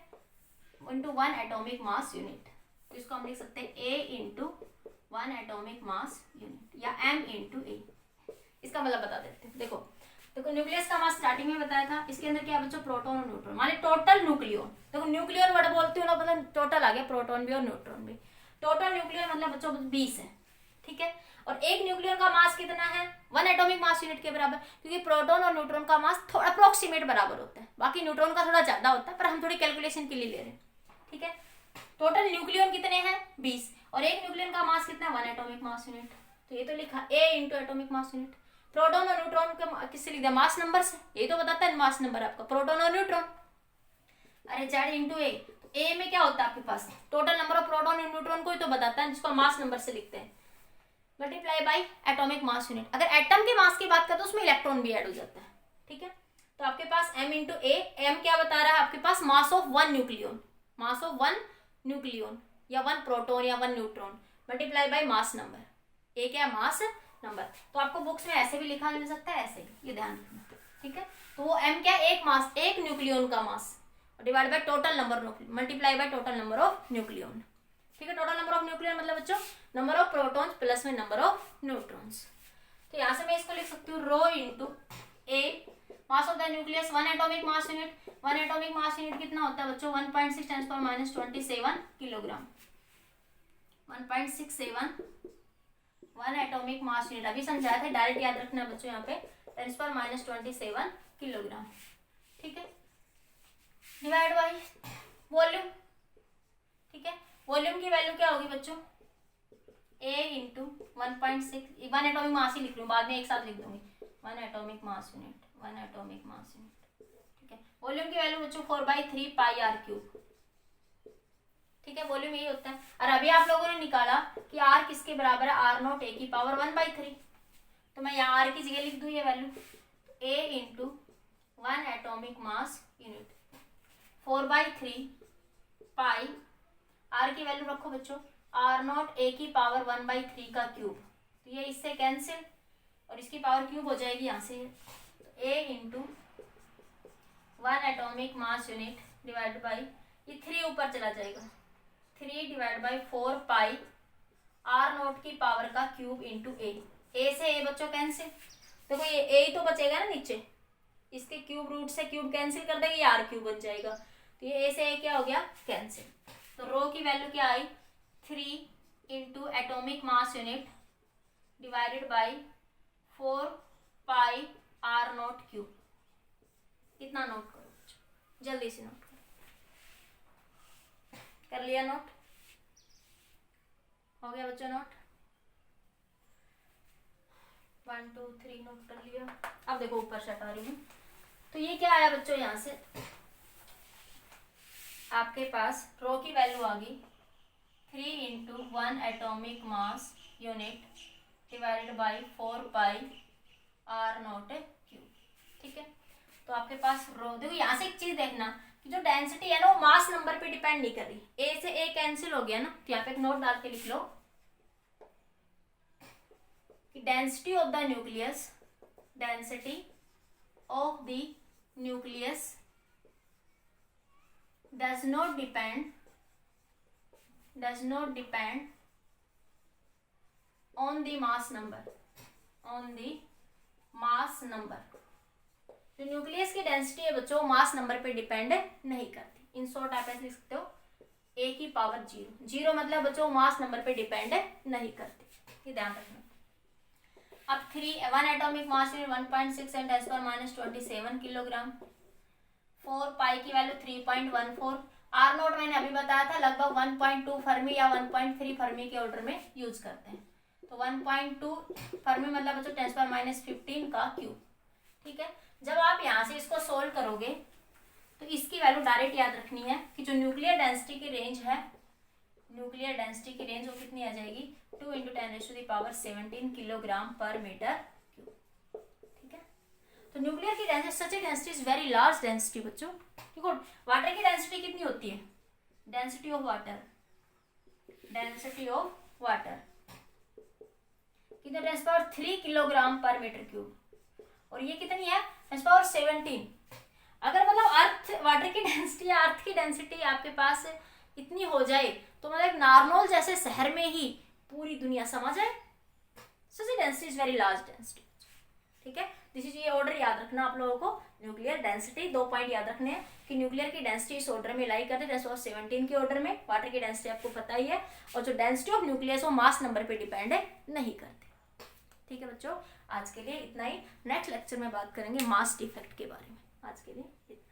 इंटू 1 एटॉमिक मास यूनिट। तो इसको हम लिख सकते हैं a into 1 atomic mass unit या m इंटू ए। इसका मतलब बता देते हैं। देखो देखो न्यूक्लियस का मास स्टार्टिंग में बताया था, इसके अंदर क्या बच्चों, प्रोटॉन और न्यूट्रॉन, माने टोटल न्यूक्लियन। देखो न्यूक्लियर वर्ड बोलते हो ना, मतलब टोटल आ गया, प्रोटॉन भी और न्यूट्रॉन भी। टोटल न्यूक्लियर मतलब बच्चों 20 है, ठीक है। और एक न्यूक्लियर का मास कितना है, 1 एटॉमिक मास यूनिट के बराबर, क्योंकि प्रोटॉन और न्यूट्रॉन का मास थोड़ा अप्रोक्सीमेट बराबर होता है, बाकी न्यूट्रॉन का थोड़ा ज्यादा होता है, पर हम थोड़ी कैलकुलेशन के लिए ले रहे हैं, ठीक है। टोटल न्यूक्लियन कितने हैं, 20, और एक न्यूक्लियन का मास कितना है, 1 एटॉमिक मास यूनिट। तो ये तो लिखा a into atomic mass unit. Proton और न्यूट्रॉन का किससे लिख दिया, मास नंबर से, ये तो बताता है मास नंबर आपका, प्रोटॉन और न्यूट्रॉन। अरे Z इंटू ए, तो ए में क्या होता है आपके पास, टोटल नंबर ऑफ प्रोटॉन और न्यूट्रॉन को ही तो बताता है, जिसको मास नंबर से लिखते हैं, multiply by atomic mass unit. अगर एटम के मास की बात करें तो उसमें इलेक्ट्रॉन भी ऐड हो जाता है, ठीक है। तो आपके पास m इंटू ए, एम क्या बता रहा है आपके पास, mass of 1 nucleon, mass of 1 nucleon या 1 प्रोटॉन या 1 neutron, multiply by mass number, A क्या मास नंबर। तो आपको बुक्स में ऐसे भी लिखा मिल सकता है, ऐसे भी, ये ध्यान रखना, ठीक है। तो वो m क्या, एक मास, एक न्यूक्लियन का mass, divide by total number of, multiply by total number of nucleon, ठीक है। टोटल नंबर ऑफ न्यूक्लियन मतलब बच्चों नंबर ऑफ प्रोटॉन्स प्लस में नंबर ऑफ न्यूट्रॉन्स। तो यहाँ से मैं इसको लिख सकती हूँ rho into A, mass of the nucleus 1 atomic mass unit. 1 atomic mass unit कितना होता है बच्चों, 1.6 × 10⁻27 किलोग्राम, 1.67 1 एटॉमिक मास यूनिट। अभी समझाया था, डायरेक्ट याद रखना बच्चों यहाँ पे 10⁻27 किलोग्राम, ठीक है, डिवाइड बाई वॉल्यूम, ठीक है। वॉल्यूम की वैल्यू क्या होगी बच्चों, a इंटू 1.6, 1 एटॉमिक मास ही लिख लूँ, बाद में एक साथ लिख दूंगी, 1 atomic mass unit, 1 atomic mass unit, ठीक है। वॉल्यूम की वैल्यू बच्चों 4/3 पाई r क्यूब, ठीक है, वॉल्यूम यही होता है। और अभी आप लोगों ने निकाला कि r किसके बराबर है, r0 a की पावर 1/3, तो मैं यहाँ r की जगह लिख दूँ ये value, a into 1 atomic mass unit 4/3 pi, r की वैल्यू रखो बच्चों, r0 a की पावर 1/3 का क्यूब, तो ये इससे कैंसिल और इसकी पावर क्यूब हो जाएगी यहाँ से, तो a into 1 atomic mass unit divide by, ये 3 ऊपर चला जाएगा, 3 डिवाइड बाई 4 पाई r0 की पावर का क्यूब इंटू a से a बच्चों कैंसिल, देखो ये a ही तो बचेगा ना नीचे, इसके क्यूब रूट से क्यूब कैंसिल कर देंगे, ये r क्यूब बन जाएगा, तो ये a से a क्या हो गया, कैंसिल। तो रो की वैल्यू क्या आई, 3 into atomic mass unit divided by 4 pi r0 cube. कितना नोट करो, जल्दी से नोट करो, कर लिया नोट, हो गया बच्चों नोट, 1 2 3 नोट कर लिया। अब देखो ऊपर से हटा रही हूँ, तो ये क्या आया बच्चों, यहाँ से आपके पास रो की वैल्यू आ गई 3 into 1 atomic mass unit divided by 4 pi r0 cube, ठीक है। तो आपके पास रो, देखो यहाँ से एक चीज देखना कि जो डेंसिटी है ना वो मास नंबर पे डिपेंड नहीं कर रही, a से a कैंसिल हो गया ना, तो यहाँ पे एक नोट डाल के लिख लो कि density of the nucleus, density of the nucleus does not depend on the mass number, on the mass number। जो न्यूक्लियस की डेंसिटी है बच्चों मास नंबर पे डिपेंड नहीं करती। इन शॉर्ट आप ऐसे लिख सकते हो a की पावर 0 मतलब बच्चों मास नंबर पे डिपेंड नहीं करती, ये ध्यान रखना। अब 1 atomic mass unit 1.6 and 10⁻27 kilogram, 4 पाई की वैल्यू 3.14, r0 मैंने अभी बताया था लगभग 1.2 फर्मी या 1.3 फर्मी के ऑर्डर में यूज करते हैं, तो 1.2 फर्मी मतलब बच्चों 10⁻15 का क्यूब, ठीक है। जब आप यहाँ से इसको सोल्व करोगे तो इसकी वैल्यू डायरेक्ट याद रखनी है कि जो न्यूक्लियर डेंसिटी की रेंज है, न्यूक्लियर डेंसिटी की रेंज वो कितनी आ जाएगी, 2 × 10⁻17 किलोग्राम पर मीटर तो न्यूक्लियर की density, such A density is very large density बच्चों। देखो वाटर की डेंसिटी कितनी होती है, density of water, density of water कितना, 10³ किलोग्राम पर मीटर क्यूब, और ये कितनी है 10⁻17। अगर मतलब अर्थ वाटर की डेंसिटी या अर्थ की डेंसिटी आपके पास इतनी हो जाए तो मतलब एक नारनौल जैसे शहर में ही पूरी दुनिया समा जाए। So the density is very large density. ठीक है, दिस इज, ये ऑर्डर याद रखना आप लोगों को। न्यूक्लियर डेंसिटी 2 पॉइंट याद रखने हैं कि न्यूक्लियर की डेंसिटी इस ऑर्डर में लाई करते हैं 10⁻17 के ऑर्डर में। वाटर की डेंसिटी आपको पता ही है, और जो डेंसिटी ऑफ न्यूक्लियस वो मास नंबर पे डिपेंड है नहीं करते। ठीक है बच्चों, आज के लिए इतना ही। नेक्स्ट लेक्चर में बात करेंगे मास डिफेक्ट के बारे में। आज के लिए इतना।